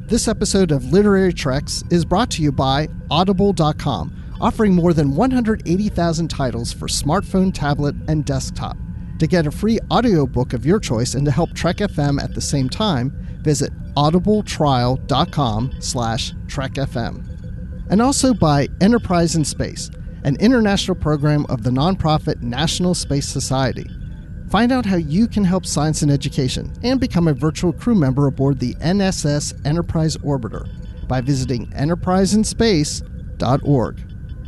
This episode of Literary Treks is brought to you by Audible.com, offering more than 180,000 titles for smartphone, tablet, and desktop. To get a free audiobook of your choice and to help Trek FM at the same time, visit audibletrial.com/trekfm. And also by Enterprise in Space, an international program of the nonprofit National Space Society. Find out how you can help science and education and become a virtual crew member aboard the NSS Enterprise Orbiter by visiting enterpriseinspace.org.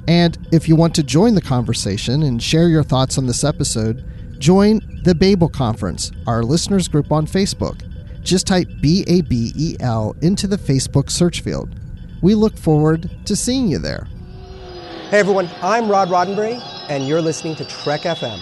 And if you want to join the conversation and share your thoughts on this episode, join the Babel Conference, our listeners group on Facebook. Just type BABEL into the Facebook search field. We look forward to seeing you there. Hey everyone, I'm Rod Roddenberry, and you're listening to Trek FM.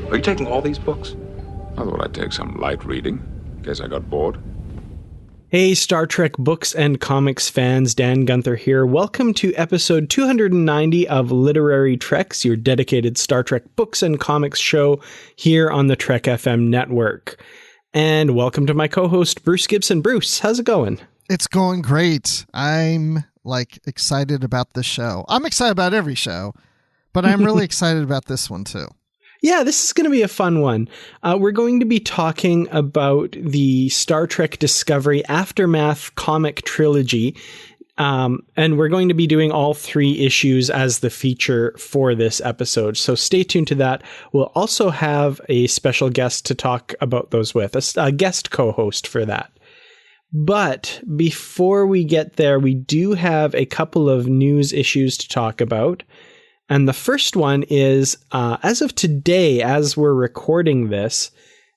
Are you taking all these books? I thought I'd take some light reading, in case I got bored. Hey, Star Trek books and comics fans, Dan Gunther here. Welcome to episode 290 of Literary Treks, your dedicated Star Trek books and comics show here on the Trek FM network. And welcome to my co-host, Bruce Gibson. Bruce, how's it going? It's going great. I'm excited about this show. I'm excited about every show, but I'm really excited about this one too. Yeah, this is going to be a fun one. We're going to be talking about the Star Trek Discovery Aftermath comic trilogy, and we're going to be doing all 3 issues as the feature for this episode. So stay tuned to that. We'll also have a special guest to talk about those with, a guest co-host for that. But before we get there, we do have a couple of news issues to talk about. And the first one is, as of today, as we're recording this,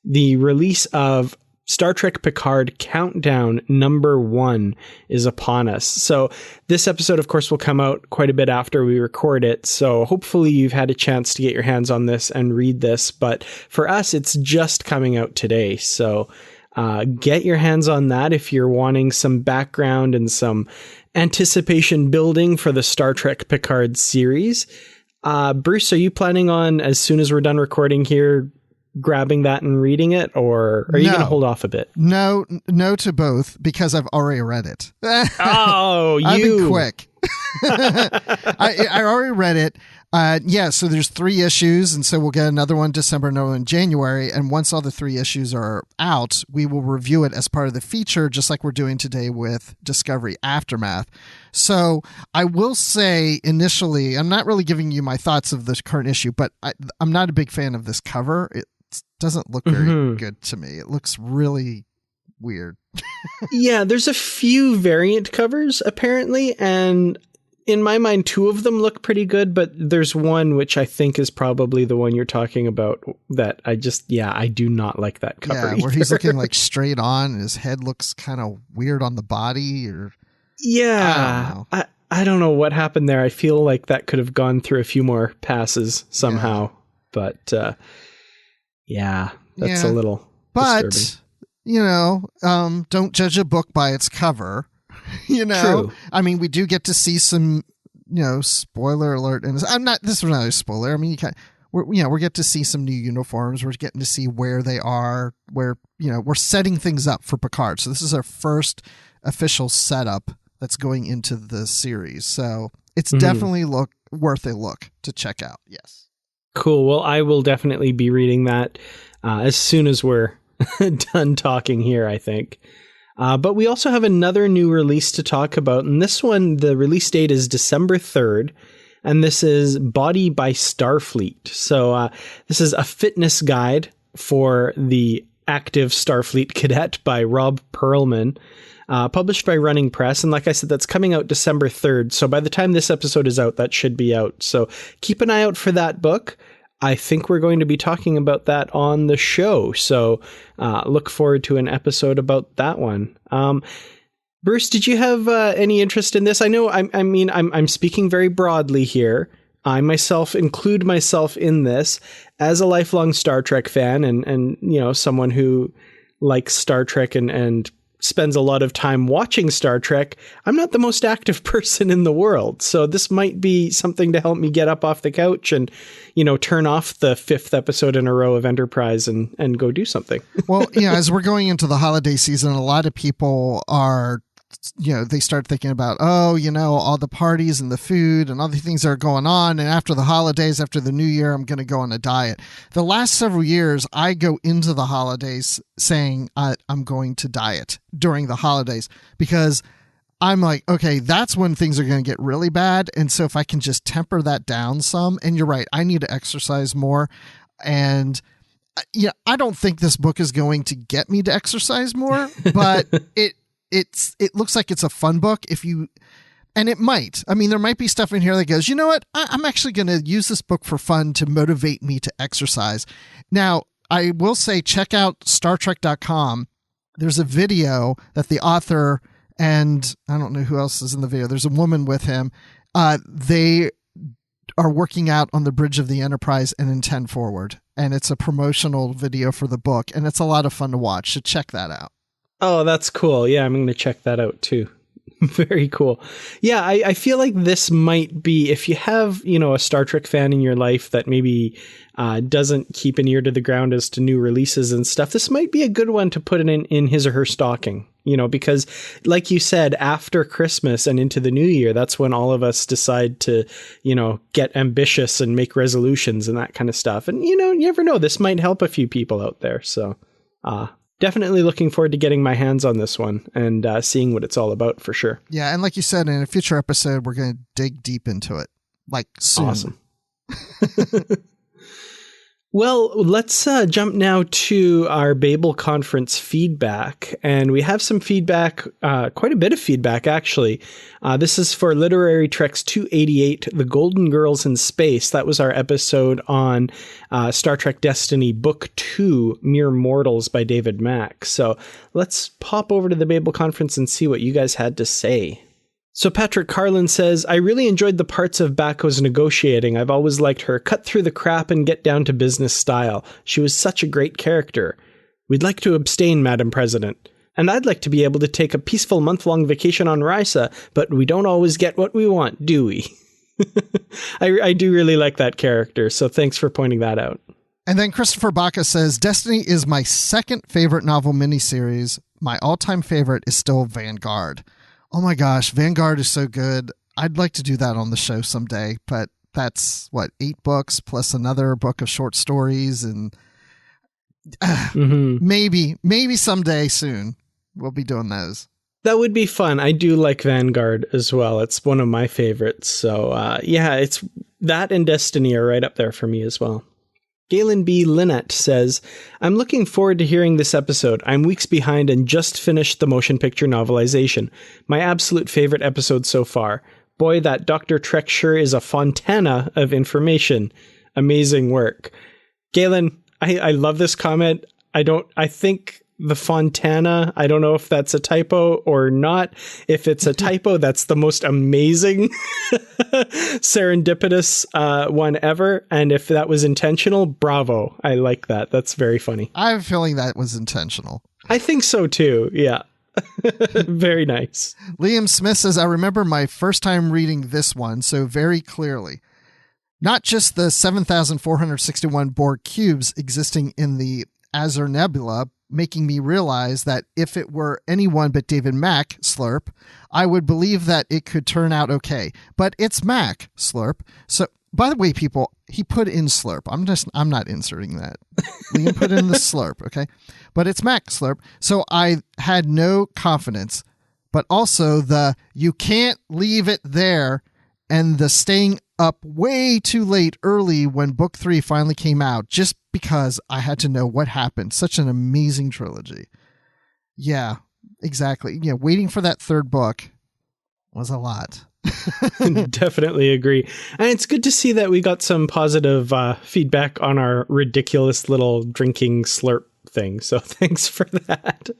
the release of Star Trek Picard Countdown #1 is upon us. So this episode, of course, will come out quite a bit after we record it. So hopefully you've had a chance to get your hands on this and read this. But for us, it's just coming out today. So get your hands on that if you're wanting some background and some anticipation building for the Star Trek Picard series. Bruce, are you planning on, as soon as we're done recording here, grabbing that and reading it, or are you going to hold off a bit? No to both, because I've already read it. Oh, I've been quick. I already read it. So there's 3 issues, and so we'll get another one December, another one January, and once all the 3 issues are out, we will review it as part of the feature, just like we're doing today with Discovery Aftermath. So I will say initially, I'm not really giving you my thoughts of the current issue, but I'm not a big fan of this cover. It doesn't look very good to me. It looks really weird. Yeah, there's a few variant covers, apparently, and in my mind, 2 of them look pretty good, but there's one which I think is probably the one you're talking about that I do not like that cover. Yeah, where he's looking straight on and his head looks kind of weird on the body, or yeah, I don't know what happened there. I feel like that could have gone through a few more passes somehow, but that's a little disturbing. Don't judge a book by its cover. True. I mean, we do get to see some, spoiler alert. And this was not a spoiler. I mean, we get to see some new uniforms. We're getting to see where they are, where, we're setting things up for Picard. So this is our first official setup that's going into the series. So it's definitely worth a look to check out. Yes. Cool. Well, I will definitely be reading that as soon as we're done talking here, I think. But we also have another new release to talk about, and this one, the release date is December 3rd, and this is Body by Starfleet. So this is a fitness guide for the active Starfleet cadet by Rob Perlman, published by Running Press, and like I said, that's coming out December 3rd, so by the time this episode is out, that should be out. So keep an eye out for that book. I think we're going to be talking about that on the show. So look forward to an episode about that one. Bruce, did you have any interest in this? I know I'm speaking very broadly here. I myself include myself in this as a lifelong Star Trek fan and someone who likes Star Trek and spends a lot of time watching Star Trek. I'm not the most active person in the world. So this might be something to help me get up off the couch and, turn off the 5th episode in a row of Enterprise and go do something. Well, as we're going into the holiday season, a lot of people are, they start thinking about, all the parties and the food and all the things that are going on. And after the holidays, after the new year, I'm going to go on a diet. The last several years, I go into the holidays saying I'm going to diet during the holidays because I'm like, okay, that's when things are going to get really bad. And so if I can just temper that down some, and you're right, I need to exercise more. And I don't think this book is going to get me to exercise more, but it looks like it's a fun book and it might. I mean, there might be stuff in here that goes, you know what? I'm actually going to use this book for fun to motivate me to exercise. Now, I will say, check out StarTrek.com. There's a video that the author, and I don't know who else is in the video. There's a woman with him. They are working out on the bridge of the Enterprise and in 10 Forward. And it's a promotional video for the book. And it's a lot of fun to watch. So check that out. Oh, that's cool. Yeah, I'm going to check that out too. Very cool. Yeah, I feel like this might be, if you have, a Star Trek fan in your life that maybe doesn't keep an ear to the ground as to new releases and stuff, this might be a good one to put in his or her stocking, because like you said, after Christmas and into the new year, that's when all of us decide to, get ambitious and make resolutions and that kind of stuff. And, you never know, this might help a few people out there. So, definitely looking forward to getting my hands on this one and seeing what it's all about for sure. Yeah, and like you said, in a future episode, we're going to dig deep into it, like soon. Awesome. Well, let's jump now to our Babel conference feedback. And we have some feedback, quite a bit of feedback, actually. This is for Literary Treks 288, The Golden Girls in Space. That was our episode on Star Trek Destiny Book 2, Mere Mortals by David Mack. So let's pop over to the Babel conference and see what you guys had to say. So Patrick Carlin says, I really enjoyed the parts of Bako's negotiating. I've always liked her cut through the crap and get down to business style. She was such a great character. We'd like to abstain, Madam President. And I'd like to be able to take a peaceful month-long vacation on Risa, but we don't always get what we want, do we? I do really like that character, so thanks for pointing that out. And then Christopher Baca says, Destiny is my second favorite novel miniseries. My all-time favorite is still Vanguard. Oh my gosh, Vanguard is so good. I'd like to do that on the show someday, but that's 8 books plus another book of short stories, and maybe someday soon we'll be doing those. That would be fun. I do like Vanguard as well. It's one of my favorites. So it's that and Destiny are right up there for me as well. Galen B. Lynette says, I'm looking forward to hearing this episode. I'm weeks behind and just finished the motion picture novelization. My absolute favorite episode so far. Boy, that Dr. Trek sure is a fontana of information. Amazing work. Galen, I love this comment. I think the fontana, I don't know if that's a typo or not. If it's a typo, that's the most amazing serendipitous one ever. And if that was intentional, bravo. I like that. That's very funny. I have a feeling that was intentional. I think so too. Yeah. Very nice. Liam Smith says, I remember my first time reading this one so very clearly. Not just the 7,461 Borg cubes existing in the Azure Nebula, making me realize that if it were anyone but David Mack, Slurp, I would believe that it could turn out okay. But it's Mack, Slurp. So, by the way, people, he put in Slurp. I'm not inserting that. Liam put in the Slurp, okay? But it's Mack, Slurp. So I had no confidence, but also the you can't leave it there and the staying up way too late early when book 3 finally came out, just because I had to know what happened. Such an amazing trilogy. Yeah, exactly. Yeah, waiting for that third book was a lot. Definitely agree. And it's good to see that we got some positive feedback on our ridiculous little drinking slurp thing. So thanks for that.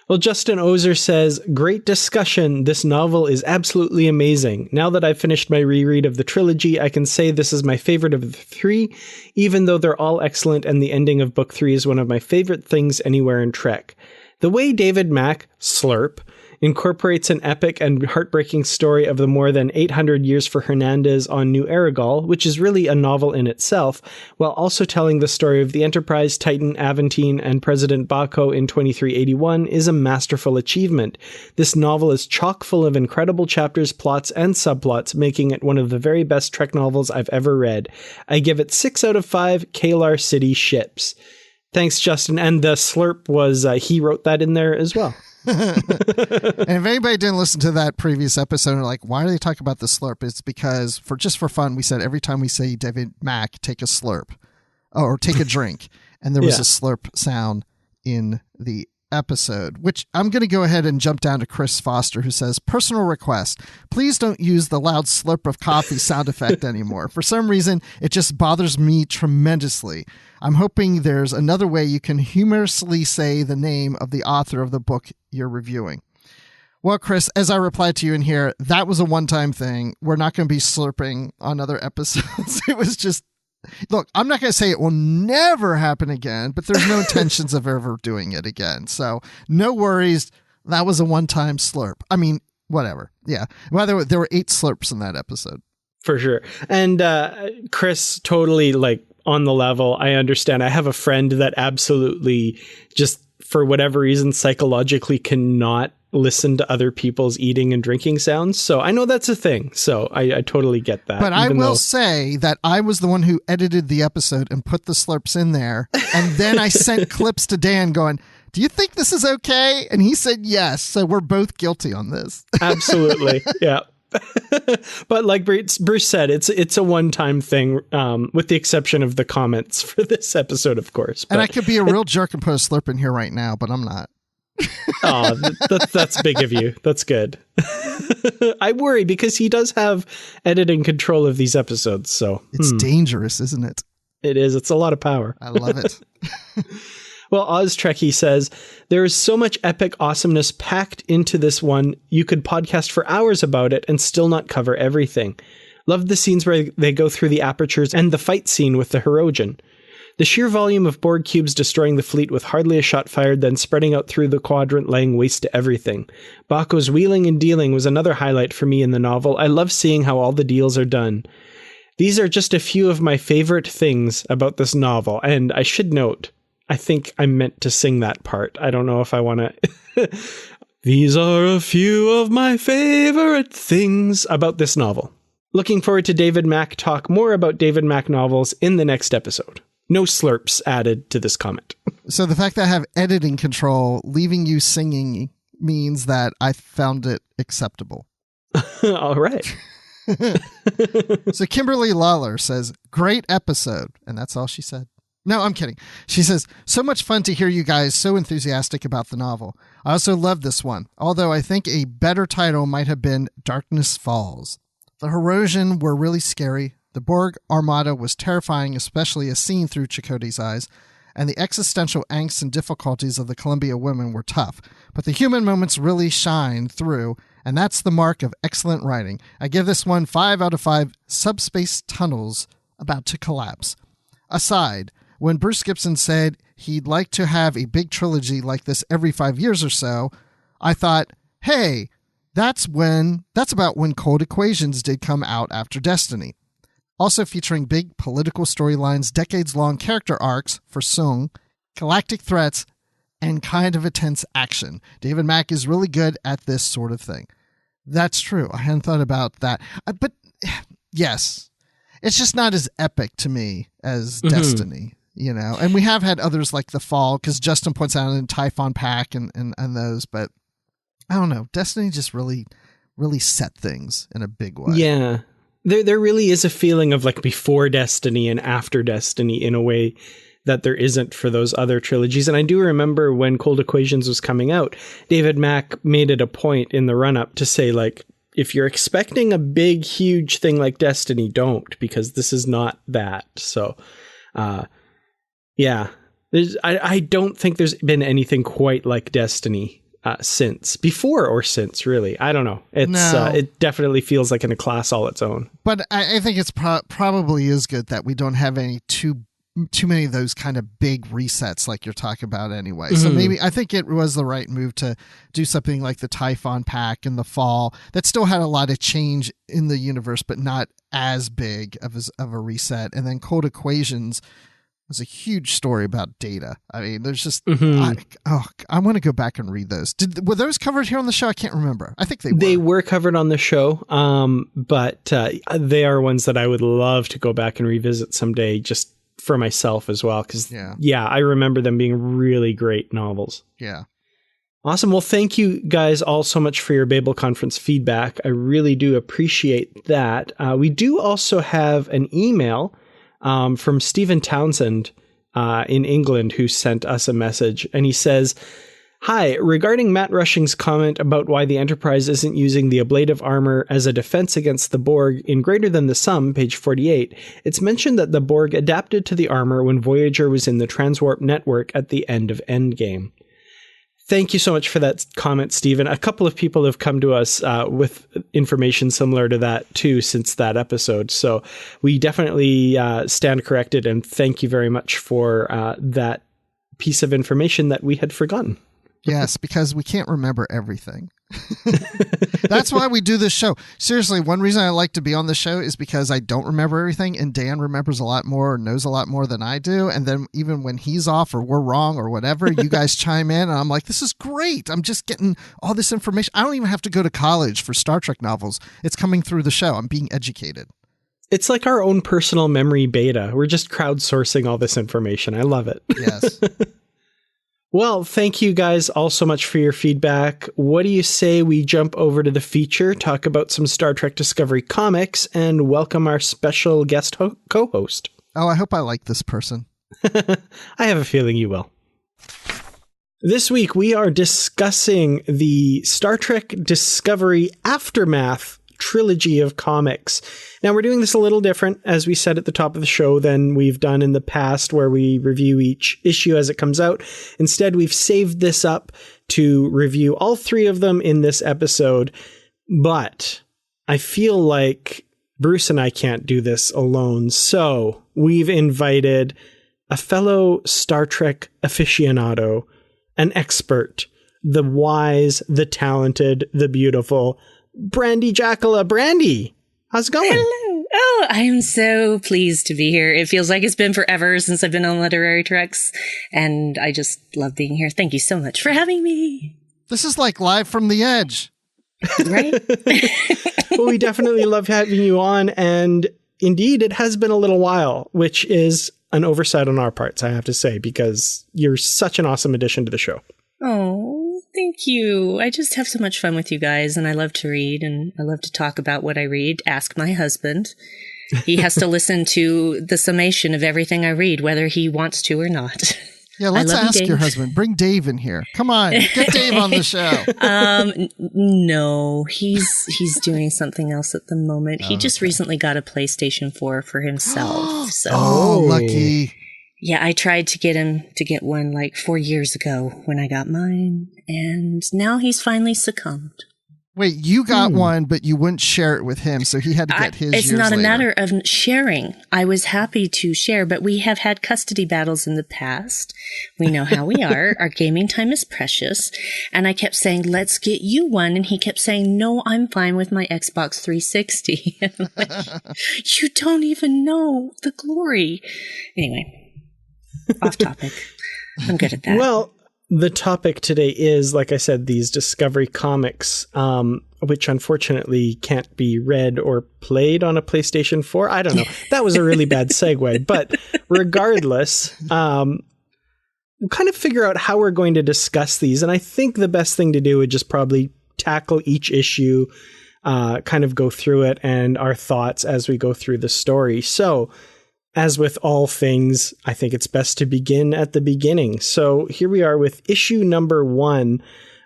Well, Justin Ozer says, great discussion. This novel is absolutely amazing. Now that I've finished my reread of the trilogy, I can say this is my favorite of the three, even though they're all excellent and the ending of book 3 is one of my favorite things anywhere in Trek. The way David Mack, Slurp, incorporates an epic and heartbreaking story of the more than 800 years for Hernandez on New Arigol, which is really a novel in itself, while also telling the story of the Enterprise, Titan, Aventine, and President Bako in 2381 is a masterful achievement. This novel is chock full of incredible chapters, plots, and subplots, making it one of the very best Trek novels I've ever read. I give it 6 out of 5 Kalar City ships. Thanks, Justin. And the slurp was, he wrote that in there as well. And if anybody didn't listen to that previous episode and like, why do they talk about the slurp? It's because for fun, we said every time we say David Mack, take a slurp or take a drink. And there was a slurp sound in the episode, which I'm going to go ahead and jump down to Chris Foster, who says, personal request, please don't use the loud slurp of coffee sound effect anymore. For some reason, it just bothers me tremendously. I'm hoping there's another way you can humorously say the name of the author of the book you're reviewing. Well, Chris, as I replied to you in here, that was a one-time thing. We're not going to be slurping on other episodes. It was just, look, I'm not going to say it will never happen again, but there's no intentions of ever doing it again. So no worries. That was a one-time slurp. I mean, whatever. Yeah. Well, there were 8 slurps in that episode. For sure. And Chris, totally like on the level. I understand. I have a friend that absolutely just for whatever reason psychologically cannot listen to other people's eating and drinking sounds. So I know that's a thing. So I totally get that. But I will say that I was the one who edited the episode and put the slurps in there. And then I sent clips to Dan going, do you think this is okay? And he said yes. So we're both guilty on this. Absolutely. Yeah. But like Bruce said, it's a one-time thing, with the exception of the comments for this episode, of course. But and I could be a real jerk and put a slurp in here right now, but I'm not. Oh, that's big of you. That's good. I worry because he does have editing control of these episodes. So it's dangerous, isn't it? It is. It's a lot of power. I love it. Well, Oz Trekkie says, there is so much epic awesomeness packed into this one, you could podcast for hours about it and still not cover everything. Loved the scenes where they go through the apertures and the fight scene with the Hirogen. The sheer volume of Borg cubes destroying the fleet with hardly a shot fired, then spreading out through the quadrant, laying waste to everything. Bako's wheeling and dealing was another highlight for me in the novel. I love seeing how all the deals are done. These are just a few of my favorite things about this novel, and I should note, I think I meant to sing that part. I don't know if I want to. These are a few of my favorite things about this novel. Looking forward to David Mack talk more about David Mack novels in the next episode. No slurps added to this comment. So the fact that I have editing control, leaving you singing means that I found it acceptable. All right. So Kimberly Lawler says, great episode. And that's all she said. No, I'm kidding. She says, so much fun to hear you guys so enthusiastic about the novel. I also love this one, although I think a better title might have been Darkness Falls. The Hirogen were really scary. The Borg Armada was terrifying, especially as seen through Chakotay's eyes, and the existential angst and difficulties of the Columbia women were tough. But the human moments really shine through, and that's the mark of excellent writing. I give this one 5 out of 5 subspace tunnels about to collapse. Aside, when Bruce Gibson said he'd like to have a big trilogy like this every 5 years or so, I thought, hey, that's about when Cold Equations did come out after Destiny. Also featuring big political storylines, decades-long character arcs for Sung, galactic threats, and kind of intense action. David Mack is really good at this sort of thing. That's true. I hadn't thought about that. But yes, it's just not as epic to me as Destiny. You know, and we have had others like The Fall, because Justin points out in Typhon Pack and those, but I don't know. Destiny just really set things in a big way. Yeah. There really is a feeling of like before Destiny and after Destiny in a way that there isn't for those other trilogies. And I do remember when Cold Equations was coming out, David Mack made it a point in the run-up to say, like, if you're expecting a big, huge thing like Destiny, don't, because this is not that. So, yeah, I don't think there's been anything quite like Destiny since. Before or since, really. I don't know. It definitely feels like in a class all its own. But I think it's probably is good that we don't have any too many of those kind of big resets like you're talking about anyway. So maybe I think it was the right move to do something like the Typhon Pack in the fall that still had a lot of change in the universe, but not as big of a reset. And then Cold Equations was a huge story about Data. I mean, there's just, I want to go back and read those. Were those covered here on the show? I can't remember. I think they were. They were covered on the show, but they are ones that I would love to go back and revisit someday, just for myself as well. Because, I remember them being really great novels. Yeah. Awesome. Well, thank you guys all so much for your Babel Conference feedback. I really do appreciate that. We do also have an email from Stephen Townsend in England, who sent us a message. And he says, "Hi, regarding Matt Rushing's comment about why the Enterprise isn't using the ablative armor as a defense against the Borg in Greater Than the Sum, page 48, it's mentioned that the Borg adapted to the armor when Voyager was in the transwarp network at the end of Endgame." Thank you so much for that comment, Stephen. A couple of people have come to us with information similar to that, too, since that episode. So we definitely stand corrected, and thank you very much for that piece of information that we had forgotten. Yes, because we can't remember everything. That's why we do this show. Seriously, one reason I like to be on the show is because I don't remember everything, and Dan remembers a lot more, knows a lot more than I do. And then even when he's off or we're wrong or whatever, you guys chime in, and I'm like, this is great. I'm just getting all this information. I don't even have to go to college for Star Trek novels. It's coming through the show. I'm being educated. It's like our own personal memory beta. We're just crowdsourcing all this information. I love it. Yes. Well, thank you guys all so much for your feedback. What do you say we jump over to the feature, talk about some Star Trek Discovery comics, and welcome our special guest co-host? Oh, I hope I like this person. I have a feeling you will. This week, we are discussing the Star Trek Discovery Aftermath trilogy of comics. Now, we're doing this a little different, as we said at the top of the show, than we've done in the past, where we review each issue as it comes out. Instead, we've saved this up to review all three of them in this episode. But I feel like Bruce and I can't do this alone. So we've invited a fellow Star Trek aficionado, an expert, the wise, the talented, the beautiful, Brandi Jackola. Brandi, how's it going? Hello. Oh, I am so pleased to be here. It feels like it's been forever since I've been on Literary Treks, and I just love being here. Thank you so much for having me. This is like live from the edge. Right? Well, we definitely love having you on, and indeed, it has been a little while, which is an oversight on our parts, I have to say, because you're such an awesome addition to the show. Oh, thank you. I just have so much fun with you guys, and I love to read, and I love to talk about what I read. Ask my husband. He has to listen to the summation of everything I read, whether he wants to or not. Yeah, let's ask your husband. Bring Dave in here. Come on, get Dave on the show. No, he's doing something else at the moment. He just recently got a PlayStation 4 for himself. So. Oh, lucky. Yeah, I tried to get him to get one like 4 years ago when I got mine, and now he's finally succumbed. Wait, you got one, but you wouldn't share it with him, so he had to get his. It's not a matter of sharing. I was happy to share, but we have had custody battles in the past. We know how we are. Our gaming time is precious. And I kept saying, let's get you one. And he kept saying, no, I'm fine with my Xbox 360. And I'm like, you don't even know the glory. Anyway, off topic. I'm good at that. Well, the topic today is, like I said, these Discovery comics, which unfortunately can't be read or played on a PlayStation 4. I don't know. That was a really bad segue. But regardless, we'll kind of figure out how we're going to discuss these. And I think the best thing to do would just probably tackle each issue, kind of go through it, and our thoughts as we go through the story. So, as with all things, I think it's best to begin at the beginning. So here we are with issue number 1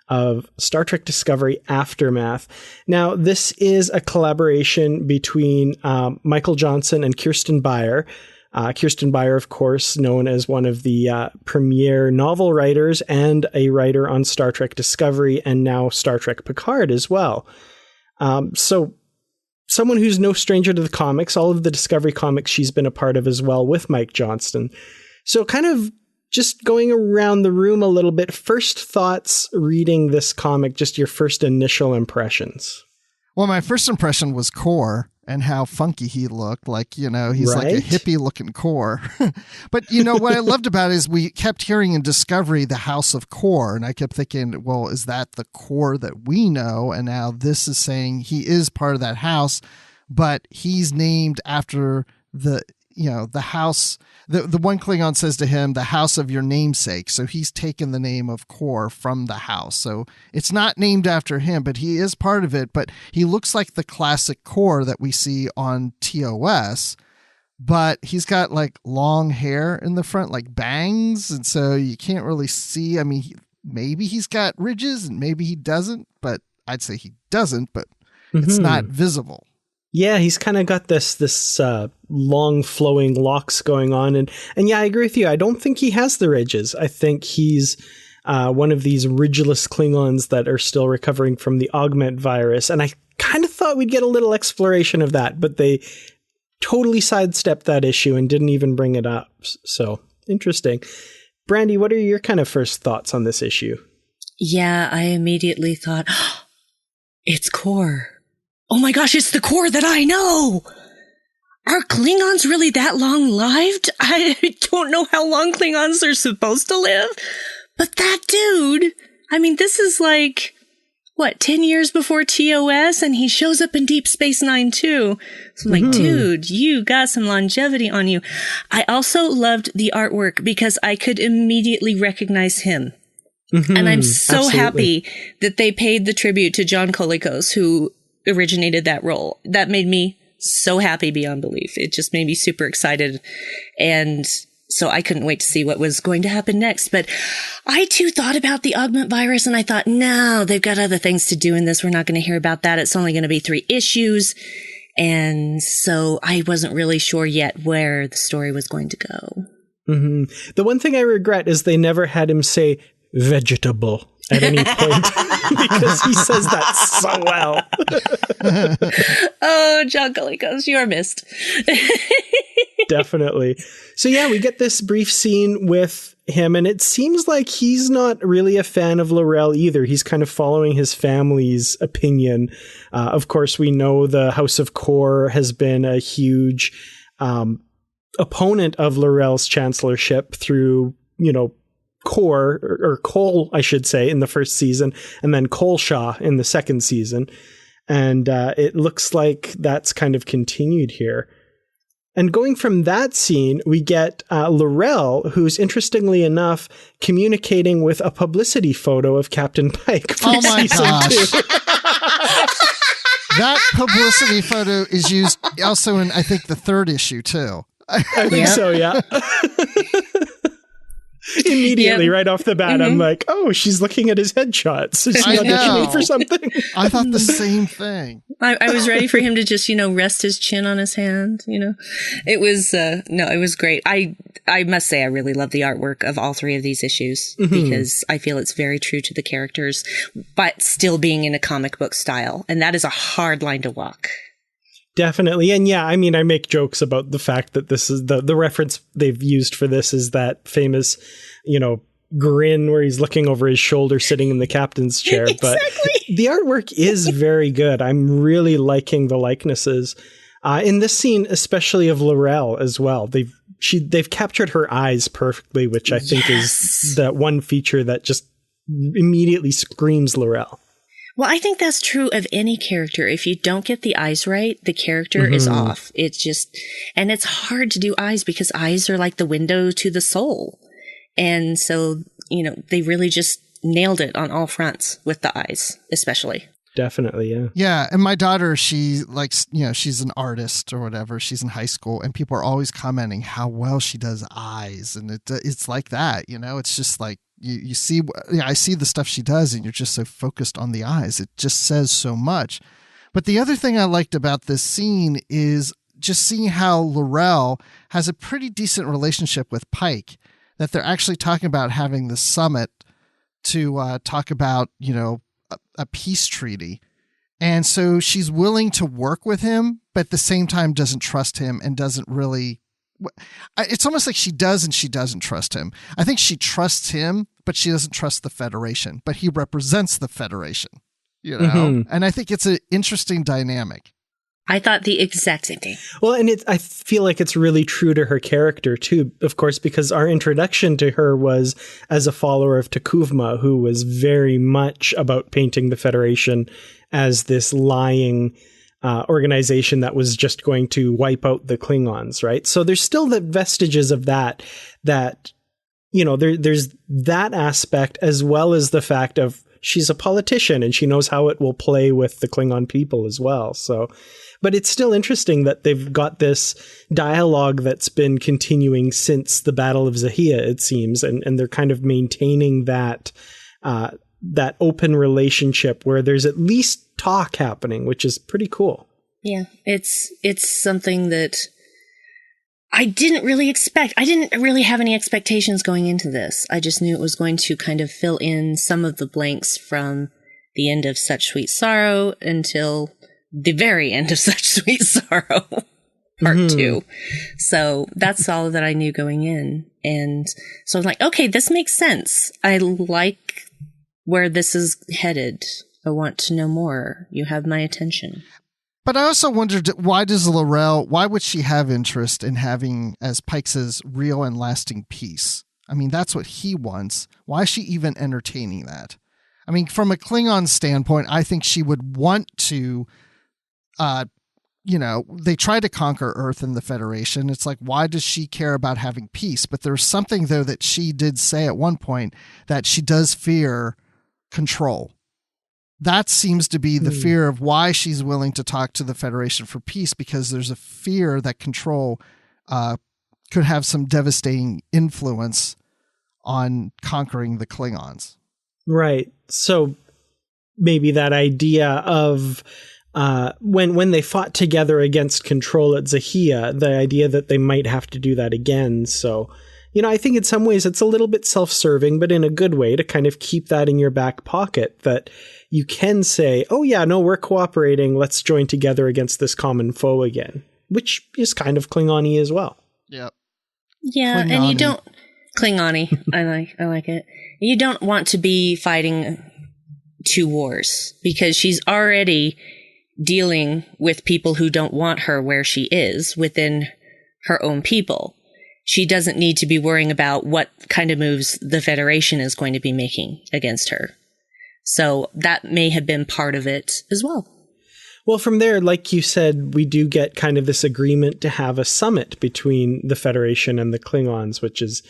of Star Trek Discovery Aftermath. Now, this is a collaboration between Michael Johnson and Kirsten Beyer. Kirsten Beyer, of course, known as one of the premier novel writers and a writer on Star Trek Discovery and now Star Trek Picard as well. So someone who's no stranger to the comics, all of the Discovery comics she's been a part of as well with Mike Johnston. So kind of just going around the room a little bit, first thoughts reading this comic, just your first initial impressions. Well, my first impression was Core and how funky he looked. Like, he's like a hippie looking Core. But, what I loved about it is we kept hearing in Discovery the House of Core. And I kept thinking, well, is that the Core that we know? And now this is saying he is part of that house, but he's named after the house. The one Klingon says to him, the house of your namesake. So he's taken the name of Core from the house. So it's not named after him, but he is part of it. But he looks like the classic Core that we see on TOS, but he's got like long hair in the front, like bangs. And so you can't really see. I mean, maybe he's got ridges and maybe he doesn't, but I'd say he doesn't, but it's not visible. Yeah, he's kind of got this long flowing locks going on. And yeah, I agree with you. I don't think he has the ridges. I think he's one of these ridgeless Klingons that are still recovering from the augment virus. And I kind of thought we'd get a little exploration of that, but they totally sidestepped that issue and didn't even bring it up. So interesting. Brandi, what are your kind of first thoughts on this issue? Yeah, I immediately thought, oh, it's Core. Oh my gosh, it's the Core that I know! Are Klingons really that long-lived? I don't know how long Klingons are supposed to live, but that dude, I mean, this is like, 10 years before TOS, and he shows up in Deep Space Nine too. So I'm like, dude, you got some longevity on you. I also loved the artwork because I could immediately recognize him. And I'm so happy that they paid the tribute to John Colicos, who originated that role. That made me so happy beyond belief. It just made me super excited. And so I couldn't wait to see what was going to happen next. But I too thought about the augment virus and I thought, no, they've got other things to do in this. We're not going to hear about that. It's only going to be 3 issues. And so I wasn't really sure yet where the story was going to go. The one thing I regret is they never had him say vegetable at any point because he says that so well. Oh, John Colicos, you're missed. Definitely. So yeah, we get this brief scene with him, and it seems like he's not really a fan of L'Rell either. He's kind of following his family's opinion. Of course, we know the House of Core has been a huge opponent of L'Rell's chancellorship through, Core, or Cole, I should say, in the first season, and then Coleshaw in the second season. And it looks like that's kind of continued here. And going from that scene, we get L'Rell, who's interestingly enough communicating with a publicity photo of Captain Pike. Oh my gosh. That publicity photo is used also in, I think, the 3rd issue too. I think so, yeah. Immediately, right off the bat, I'm like, oh, she's looking at his headshots. Is she auditioning for something? I thought the same thing. I was ready for him to just, rest his chin on his hand, It was, it was great. I must say I really love the artwork of all 3 of these issues because I feel it's very true to the characters, but still being in a comic book style. And that is a hard line to walk. Definitely. And yeah, I mean, I make jokes about the fact that this is the reference they've used for this is that famous, grin where he's looking over his shoulder sitting in the captain's chair. Exactly. But the artwork is very good. I'm really liking the likenesses in this scene, especially of L'Rell as well. They've captured her eyes perfectly, which I think is that one feature that just immediately screams L'Rell. Well, I think that's true of any character. If you don't get the eyes right, the character is off. It's just, and it's hard to do eyes because eyes are like the window to the soul. And so, they really just nailed it on all fronts with the eyes, especially. Definitely, yeah. Yeah, and my daughter, she likes, she's an artist or whatever. She's in high school, and people are always commenting how well she does eyes. And it's like that, it's just like, you see, I see the stuff she does and you're just so focused on the eyes. It just says so much. But the other thing I liked about this scene is just seeing how L'Rell has a pretty decent relationship with Pike, that they're actually talking about having the summit to talk about, a peace treaty. And so she's willing to work with him, but at the same time doesn't trust him and doesn't really. It's almost like she does and she doesn't trust him. I think she trusts him, but she doesn't trust the Federation. But he represents the Federation, And I think it's an interesting dynamic. I thought the exact same thing. Well, and I feel like it's really true to her character, too, of course, because our introduction to her was as a follower of T'Kuvma, who was very much about painting the Federation as this lying organization that was just going to wipe out the Klingons, right? So there's still the vestiges of that there's that aspect, as well as the fact of she's a politician and she knows how it will play with the Klingon people as well. So, but it's still interesting that they've got this dialogue that's been continuing since the Battle of Zahia, it seems, and they're kind of maintaining that open relationship where there's at least talk happening, which is pretty cool. Yeah, it's something that I didn't really expect. I didn't really have any expectations going into this. I just knew it was going to kind of fill in some of the blanks from the end of Such Sweet Sorrow until the very end of Such Sweet Sorrow, part 2. So that's all that I knew going in. And so I was like, okay, this makes sense. I like where this is headed. I want to know more. You have my attention. But I also wondered, why would she have interest in having, as Pike says, real and lasting peace? I mean, that's what he wants. Why is she even entertaining that? I mean, from a Klingon standpoint, I think she would want to, they try to conquer Earth and the Federation. It's like, why does she care about having peace? But there's something, though, that she did say at one point, that she does fear control. That seems to be the fear of why she's willing to talk to the Federation for peace, because there's a fear that control could have some devastating influence on conquering the Klingons. Right. So maybe that idea of when they fought together against control at Zahia, the idea that they might have to do that again. So, I think in some ways it's a little bit self-serving, but in a good way, to kind of keep that in your back pocket, that you can say, oh yeah, no, we're cooperating. Let's join together against this common foe again, which is kind of Klingon-y as well. Yep. Yeah. Klingon-y. And you don't Klingon-y. I like it. You don't want to be fighting 2 wars, because she's already dealing with people who don't want her where she is within her own people. She doesn't need to be worrying about what kind of moves the Federation is going to be making against her. So that may have been part of it as well. Well, from there, like you said, we do get kind of this agreement to have a summit between the Federation and the Klingons, which is,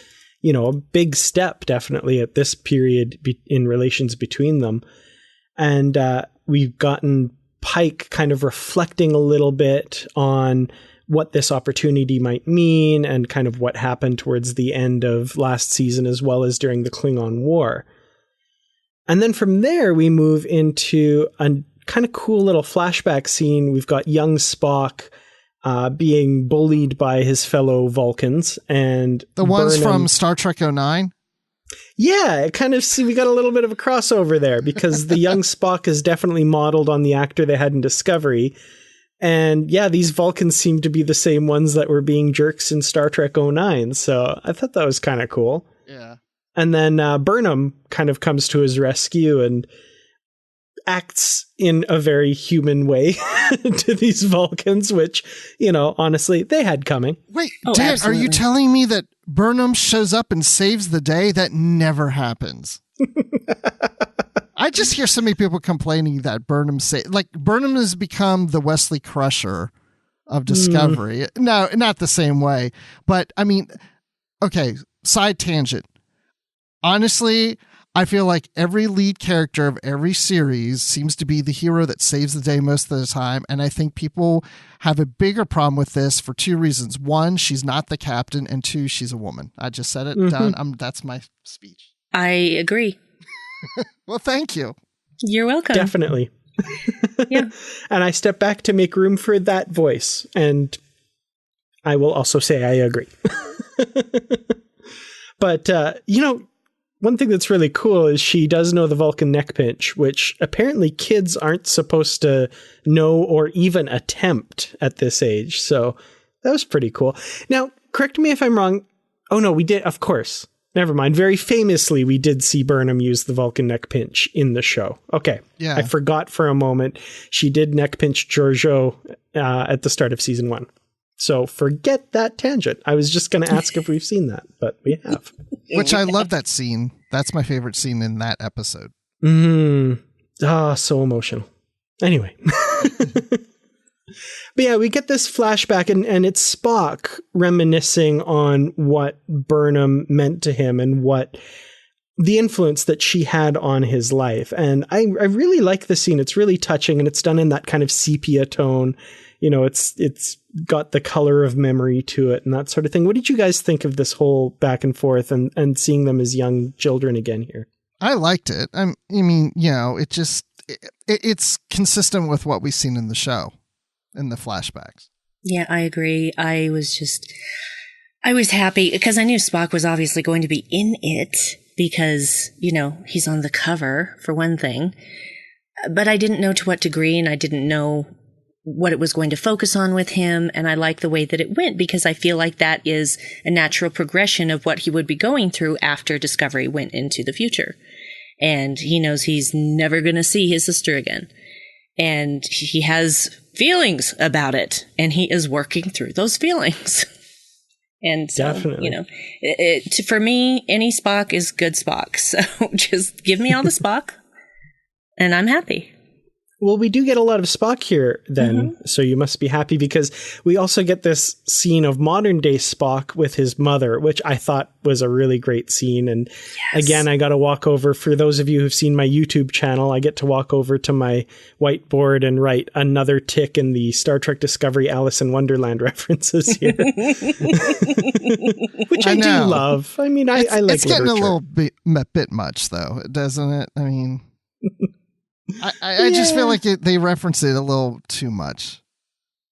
a big step definitely at this period in relations between them. And we've gotten Pike kind of reflecting a little bit on what this opportunity might mean and kind of what happened towards the end of last season, as well as during the Klingon War. And then from there, we move into a kind of cool little flashback scene. We've got young Spock being bullied by his fellow Vulcans, and the ones from Star Trek 09. Yeah, we got a little bit of a crossover there, because the young Spock is definitely modeled on the actor they had in Discovery. And yeah, these Vulcans seem to be the same ones that were being jerks in Star Trek 09. So I thought that was kind of cool. Yeah. And then Burnham kind of comes to his rescue and acts in a very human way to these Vulcans, which, honestly, they had coming. Wait, Dan, absolutely. Are you telling me that Burnham shows up and saves the day? That never happens. I just hear so many people complaining that Burnham has become the Wesley Crusher of Discovery. No, not the same way. But I mean, okay, side tangent. Honestly, I feel like every lead character of every series seems to be the hero that saves the day most of the time. And I think people have a bigger problem with this for 2 reasons. 1, she's not the captain. And 2, she's a woman. I just said it. Done. That's my speech. I agree. Well, thank you. You're welcome. Definitely. Yeah. And I step back to make room for that voice. And I will also say I agree. But, one thing that's really cool is she does know the Vulcan neck pinch, which apparently kids aren't supposed to know or even attempt at this age. So that was pretty cool. Now, correct me if I'm wrong. Oh, no, we did. Of course. Never mind. Very famously, we did see Burnham use the Vulcan neck pinch in the show. Okay. Yeah. I forgot for a moment. She did neck pinch Giorgio at the start of season 1. So forget that tangent. I was just going to ask if we've seen that, but we have. Which I love that scene. That's my favorite scene in that episode. So emotional. Anyway. But yeah, we get this flashback and it's Spock reminiscing on what Burnham meant to him and what the influence that she had on his life. And I really like the scene. It's really touching and it's done in that kind of sepia tone. It's got the color of memory to it and that sort of thing. What did you guys think of this whole back and forth and seeing them as young children again here? I liked it. It's consistent with what we've seen in the show, in the flashbacks. Yeah, I agree. I was happy because I knew Spock was obviously going to be in it because, he's on the cover for one thing, but I didn't know to what degree and I didn't know what it was going to focus on with him. And I like the way that it went because I feel like that is a natural progression of what he would be going through after Discovery went into the future. And he knows he's never going to see his sister again. And he has feelings about it and he is working through those feelings. And so, definitely. For me, any Spock is good Spock. So just give me all the Spock and I'm happy. Well, we do get a lot of Spock here then, so you must be happy because we also get this scene of modern day Spock with his mother, which I thought was a really great scene. And again, I got to walk over, for those of you who've seen my YouTube channel, I get to walk over to my whiteboard and write another tick in the Star Trek Discovery Alice in Wonderland references here. Which I do love. I mean, I like it's getting literature. a little bit much, though, doesn't it? I mean... I just feel like they reference it a little too much.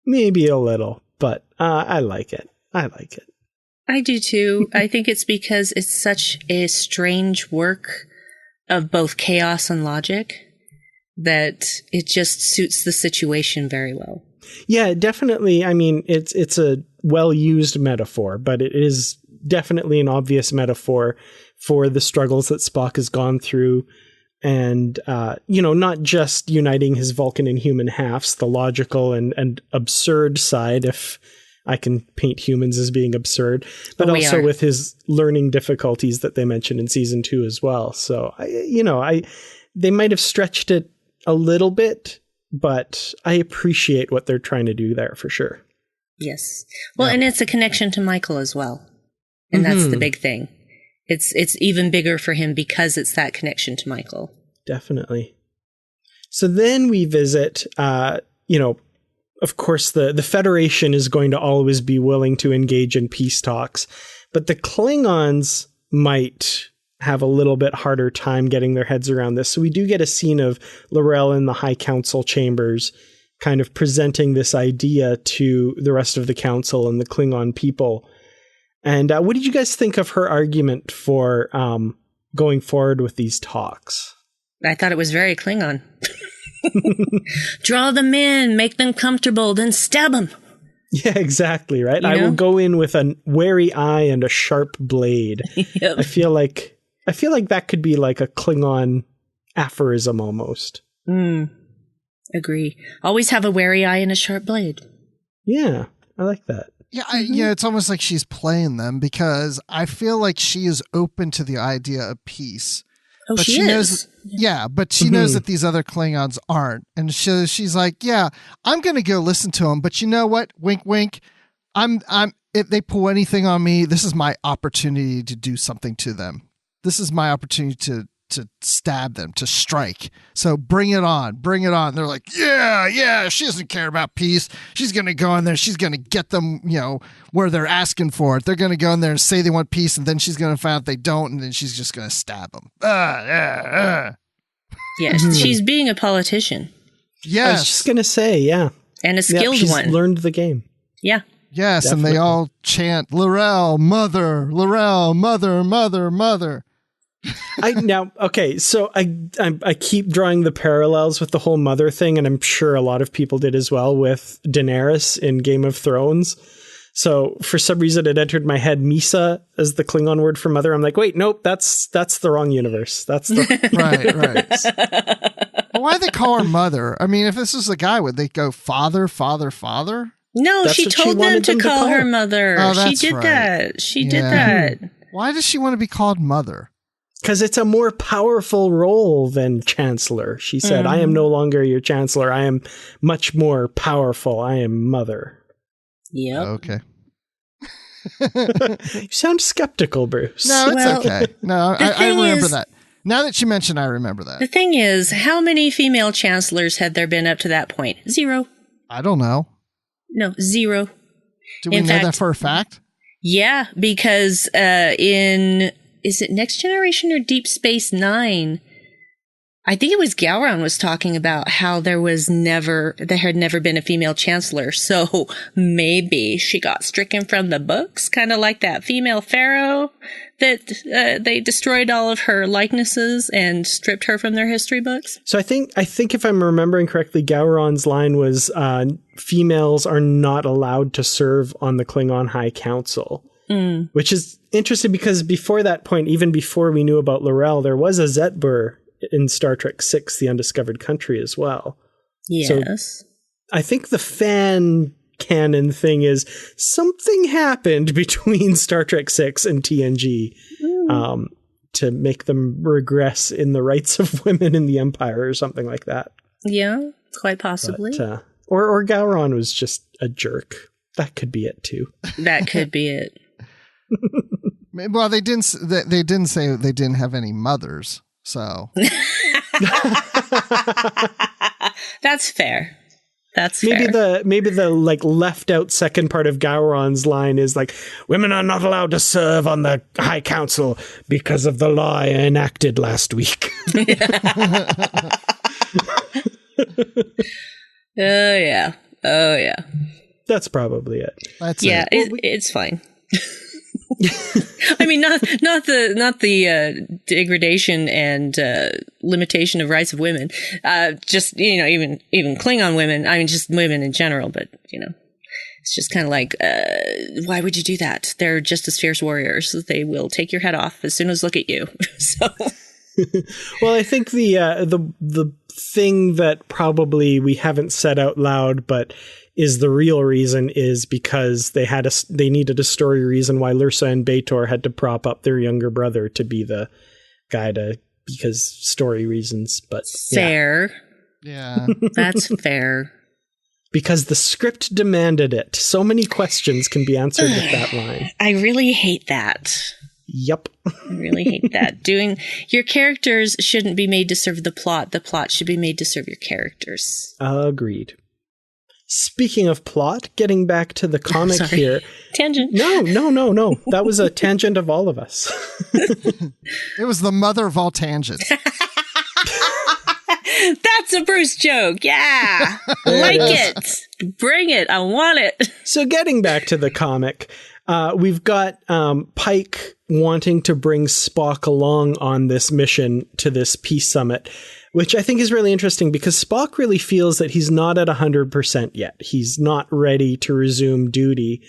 Maybe a little, but I like it. I do too. I think it's because it's such a strange work of both chaos and logic that it just suits the situation very well. Yeah, definitely. I mean, it's a well-used metaphor, but it is definitely an obvious metaphor for the struggles that Spock has gone through. And, not just uniting his Vulcan and human halves, the logical and absurd side, if I can paint humans as being absurd, but also with his learning difficulties that they mentioned in season 2 as well. So, they might have stretched it a little bit, but I appreciate what they're trying to do there for sure. Yes. Well, and it's a connection to Michael as well. And that's the big thing. It's even bigger for him because it's that connection to Michael. Definitely. So then we visit, of course, the Federation is going to always be willing to engage in peace talks, but the Klingons might have a little bit harder time getting their heads around this. So we do get a scene of L'Rell in the High Council chambers kind of presenting this idea to the rest of the council and the Klingon people. And what did you guys think of her argument for going forward with these talks? I thought it was very Klingon. Draw them in, make them comfortable, then stab them. Yeah, exactly, right? I will go in with a wary eye and a sharp blade. Yep. I feel like that could be like a Klingon aphorism almost. Agree. Always have a wary eye and a sharp blade. Yeah, I like that. Yeah, it's almost like she's playing them because I feel like she is open to the idea of peace. Oh, but she is. But she knows that these other Klingons aren't. And she's like, yeah, I'm going to go listen to them. But you know what? Wink, wink. If they pull anything on me, this is my opportunity to do something to them. This is my opportunity to stab them, to strike. So bring it on. They're like, yeah, she doesn't care about peace. She's going to go in there. She's going to get them, where they're asking for it. They're going to go in there and say they want peace, and then she's going to find out they don't, and then she's just going to stab them. Yeah, she's being a politician. Yes. I was just going to say, yeah. And a skilled she's one. Learned the game. Yeah. Yes, Definitely. and they all chant, L'Rell, mother, L'Rell, mother, mother, mother. So I keep drawing the parallels with the whole mother thing, and I'm sure a lot of people did as well with Daenerys in Game of Thrones. So for some reason it entered my head Misa as the Klingon word for mother. I'm like, wait, nope, that's the wrong universe. That's the right. Well, why do they call her mother? I mean, if this was a guy, would they go father, father, father? No, That's she what she told them wanted to them to call call her her. mother. Oh, She that's did right. that. She did Yeah. that. Why does she want to be called mother? Because it's a more powerful role than Chancellor. She said, I am no longer your Chancellor. I am much more powerful. I am mother. Yep. Okay. You sound skeptical, Bruce. No, it's Well, okay. No, I thing remember is- that. Now that you mention, I remember The that. thing is, how many female chancellors had there been up to that point? 0. I don't know. No, 0. Do we In know that fact- for a fact? Yeah, because is it Next Generation or Deep Space Nine? I think it was Gowron was talking about how there had never been a female chancellor. So maybe she got stricken from the books, kind of like that female pharaoh that they destroyed all of her likenesses and stripped her from their history books. So I think if I'm remembering correctly, Gowron's line was females are not allowed to serve on the Klingon High Council, which is interesting because before that point, even before we knew about L'Rell, there was a Zetbur in Star Trek VI, The Undiscovered Country as well. Yes. I think the fan canon thing is something happened between Star Trek VI and TNG to make them regress in the rights of women in the Empire or something like that. Yeah, quite possibly. But, or Gowron was just a jerk. That could be it too. That could be it. Well, they didn't say they didn't have any mothers. So That's fair. That's Maybe fair. the like left out second part of Gowron's line is like, women are not allowed to serve on the High Council because of the law I enacted last week. Oh yeah. Oh yeah. That's probably it. that's Yeah, it. it's fine. I mean, not the degradation and limitation of rights of women. Just even Klingon women. I mean, just women in general. But it's just kind of like, why would you do that? They're just as fierce warriors. They will take your head off as soon as look at you. So, Well, I think the thing that probably we haven't said out loud, but is the real reason is because they needed a story reason why Lursa and B'Etor had to prop up their younger brother to be the guy because story reasons. But fair. Yeah. That's fair. because the script demanded it. So many questions can be answered with that line. I really hate that. Yep. I really hate that. Your characters shouldn't be made to serve the plot. The plot should be made to serve your characters. Agreed. Speaking of plot, getting back to the comic Sorry. here. Tangent. No. That was a tangent of all of us. It was the mother of all tangents. That's a Bruce joke. Yeah. Like it. Bring it. I want it. So getting back to the comic, we've got Pike wanting to bring Spock along on this mission to this peace summit, which I think is really interesting because Spock really feels that he's not at 100% yet. He's not ready to resume duty,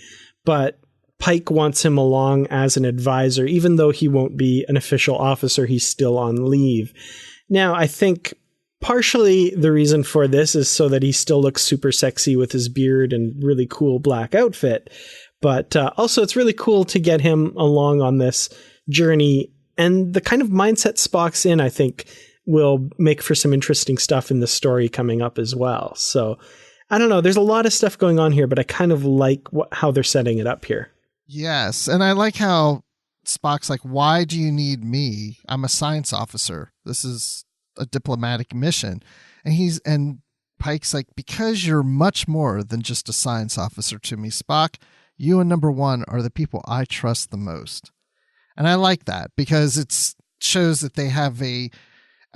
but Pike wants him along as an advisor. Even though he won't be an official officer, he's still on leave. Now, I think partially the reason for this is so that he still looks super sexy with his beard and really cool black outfit. But also it's really cool to get him along on this journey. And the kind of mindset Spock's in, I think, will make for some interesting stuff in the story coming up as well. So I don't know. There's a lot of stuff going on here, but I kind of like how they're setting it up here. Yes. And I like how Spock's like, why do you need me? I'm a science officer. This is a diplomatic mission. And Pike's like, because you're much more than just a science officer to me, Spock. You and number one are the people I trust the most. And I like that because it shows that they have a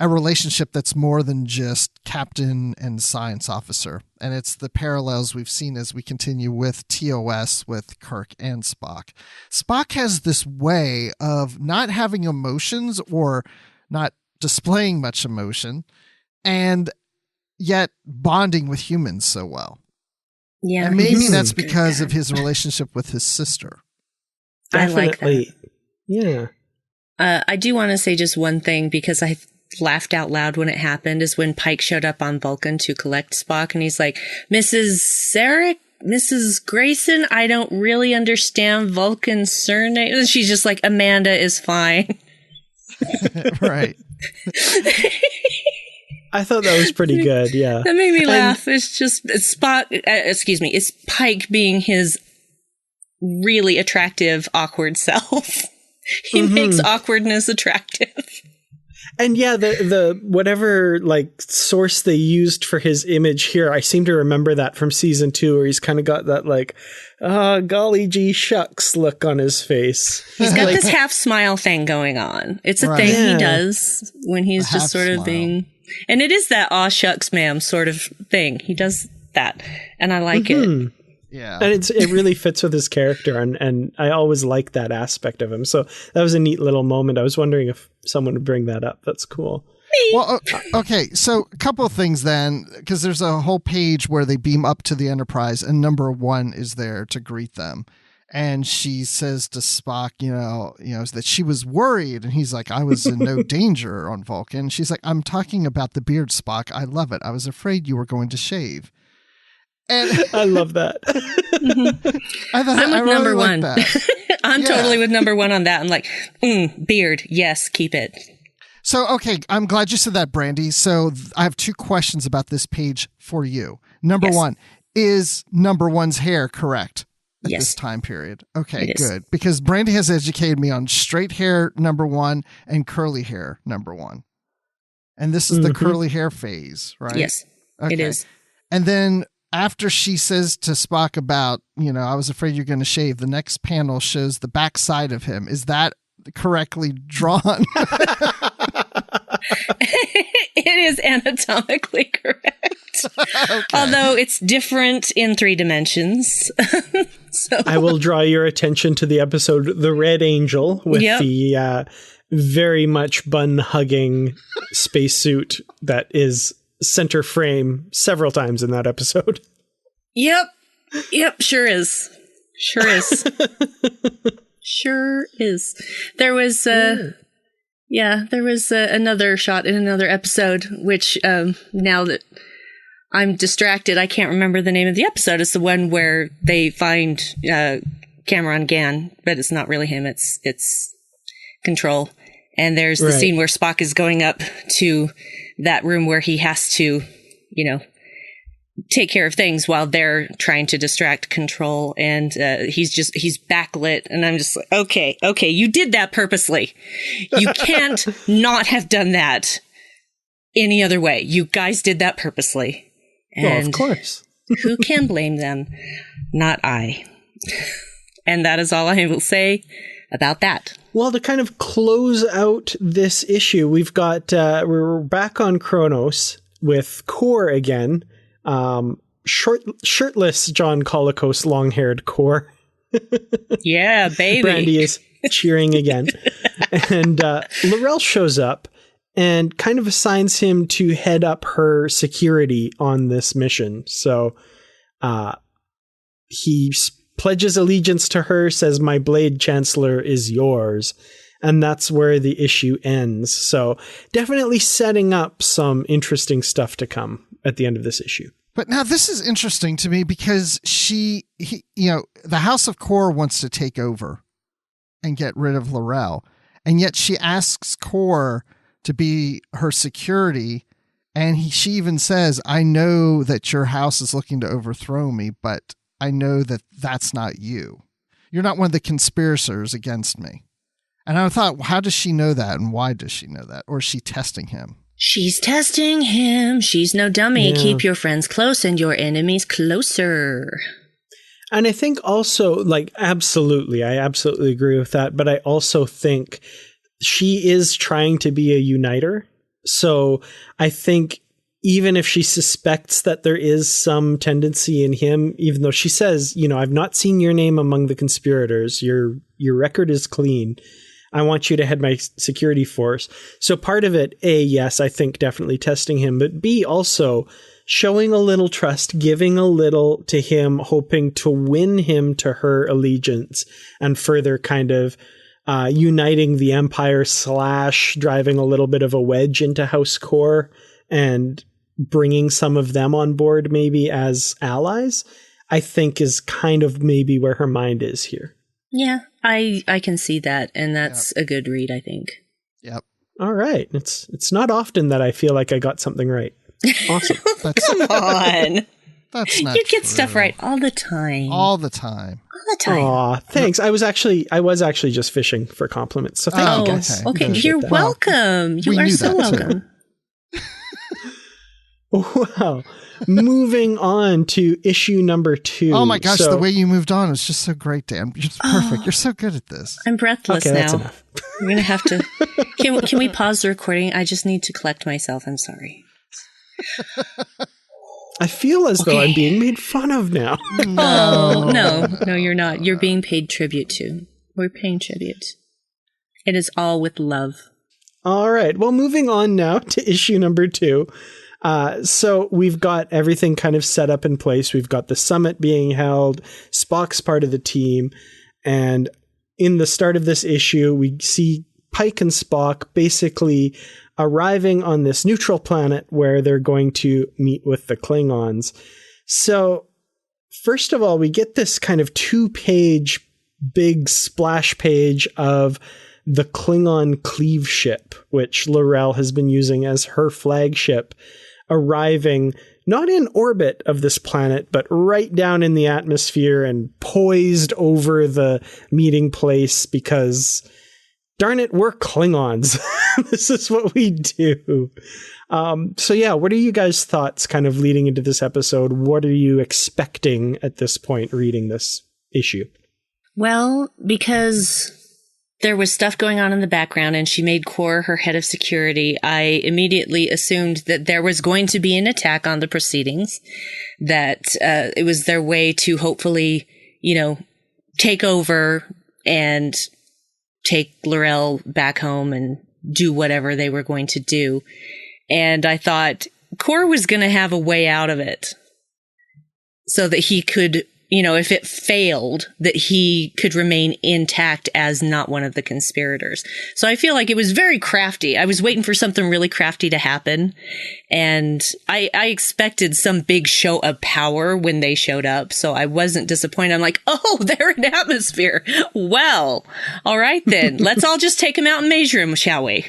a relationship that's more than just captain and science officer. And it's the parallels we've seen as we continue with TOS with Kirk and Spock. Spock has this way of not having emotions or not displaying much emotion, and yet bonding with humans so well. Yeah. And maybe that's because of his relationship with his sister. Definitely. I like that. Yeah. I do want to say just one thing, because I laughed out loud when it happened, is when Pike showed up on Vulcan to collect Spock, and he's like, Mrs. Sarek, Mrs. Grayson, I don't really understand Vulcan's surname. And she's just like, Amanda is fine. Right. I thought that was pretty good, yeah. That made me laugh. It's just Spock, it's Pike being his really attractive, awkward self. He makes awkwardness attractive. And yeah, the whatever like source they used for his image here, I seem to remember that from season 2, where he's kind of got that like, golly gee shucks look on his face. He's got this half smile thing going on. It's a thing he does when he's just sort of being, and it is that aw shucks ma'am sort of thing. He does that, and I like it. Yeah. And it really fits with his character, and I always like that aspect of him. So that was a neat little moment. I was wondering if someone would bring that up. That's cool. Well, okay, so a couple of things then, because there's a whole page where they beam up to the Enterprise, and number 1 is there to greet them. And she says to Spock, you know, that she was worried, and he's like, I was in no danger on Vulcan. She's like, I'm talking about the beard, Spock. I love it. I was afraid you were going to shave. And I love that. I thought I'm with really number 1. That. I'm totally with number 1 on that. I'm like, beard. Yes, keep it. So, okay, I'm glad you said that, Brandi. So I have 2 questions about this page for you. Number 1, is number 1's hair correct at this time period? Okay, good. Because Brandi has educated me on straight hair, number 1, and curly hair, number 1. And this is the curly hair phase, right? Yes, okay. it is. And then after she says to Spock about, I was afraid you're going to shave, the next panel shows the backside of him. Is that correctly drawn? It is anatomically correct. Okay. Although it's different in 3 dimensions. So I will draw your attention to the episode The Red Angel with the very much bun-hugging spacesuit that is center frame several times in that episode. Yep, sure is. Sure is. There was another shot in another episode, which now that I'm distracted, I can't remember the name of the episode. It's the one where they find Cameron Gann, but it's not really him. It's Control. And there's the scene where Spock is going up to that room where he has to, take care of things while they're trying to distract Control. And he's backlit. And I'm just like, okay, you did that purposely. You can't not have done that any other way. You guys did that purposely. And well, of course. Who can blame them? Not I. And that is all I will say about that. Well, to kind of close out this issue, we've got, we're back on Kronos with Kor again. Shirtless John Colicos, long-haired Kor. Yeah, baby. Brandi is cheering again. And L'Rell shows up and kind of assigns him to head up her security on this mission. So he pledges allegiance to her, says, my blade, Chancellor, is yours. And that's where the issue ends. So definitely setting up some interesting stuff to come at the end of this issue. But now this is interesting to me because the House of Kor wants to take over and get rid of L'Rell. And yet she asks Kor to be her security. And she even says, I know that your house is looking to overthrow me, but I know that that's not you. You're not one of the conspirators against me. And I thought, how does she know that? And why does she know that? Or is she testing him? She's testing him. She's no dummy. Yeah. Keep your friends close and your enemies closer. And I think also, I absolutely agree with that. But I also think she is trying to be a uniter. So I think even if she suspects that there is some tendency in him, even though she says, I've not seen your name among the conspirators, your record is clean, I want you to head my security force. So part of it, A, yes, I think definitely testing him, but B, also showing a little trust, giving a little to him, hoping to win him to her allegiance, and further kind of uniting the Empire / driving a little bit of a wedge into House Core and bringing some of them on board maybe as allies, I think is kind of maybe where her mind is here. Yeah, I can see that, and that's a good read, I think. Yep. All right. It's not often that I feel like I got something right. Awesome. Come on. That's not You get true. stuff right all the time. All the time. All the time. Aw, thanks. I was actually just fishing for compliments. So thank you guys. Okay. Good. You're welcome. You are so welcome. Wow. Moving on to issue number 2. Oh my gosh, the way you moved on was just so great, Dan. You're just perfect. You're so good at this. I'm breathless okay, now. That's enough. We're going to have to... Can we pause the recording? I just need to collect myself. I'm sorry. I feel as though I'm being made fun of now. No, you're not. You're being paid tribute to. We're paying tribute. It is all with love. All right. Well, moving on now to issue number 2. So we've got everything kind of set up in place. We've got the summit being held. Spock's part of the team. And in the start of this issue, we see Pike and Spock basically arriving on this neutral planet where they're going to meet with the Klingons. So first of all, we get this kind of 2-page big splash page of the Klingon cleave ship, which L'Rell has been using as her flagship, arriving not in orbit of this planet, but right down in the atmosphere and poised over the meeting place because, darn it, we're Klingons. This is what we do. So yeah, what are you guys' thoughts kind of leading into this episode? What are you expecting at this point reading this issue? Well, because there was stuff going on in the background and she made Core her head of security, I immediately assumed that there was going to be an attack on the proceedings, that it was their way to hopefully, take over and take L'Rell back home and do whatever they were going to do. And I thought Core was going to have a way out of it so that he could, if it failed, that he could remain intact as not one of the conspirators. So I feel like it was very crafty. I was waiting for something really crafty to happen. And I expected some big show of power when they showed up. So I wasn't disappointed. I'm like, oh, they're in atmosphere. Well, all right then. Let's all just take him out and measure him, shall we?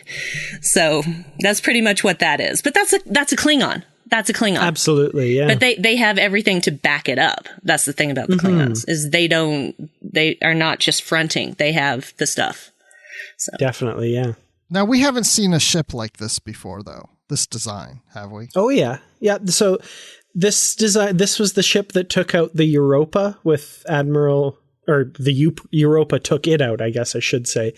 So that's pretty much what that is. But that's a Klingon. That's a Klingon. Absolutely, yeah. But they have everything to back it up. That's the thing about the Klingons, is they are not just fronting. They have the stuff. So. Definitely, yeah. Now, we haven't seen a ship like this before, though. This design, have we? Oh, yeah. Yeah, so this was the ship that took out the Europa with Europa took it out, I guess I should say.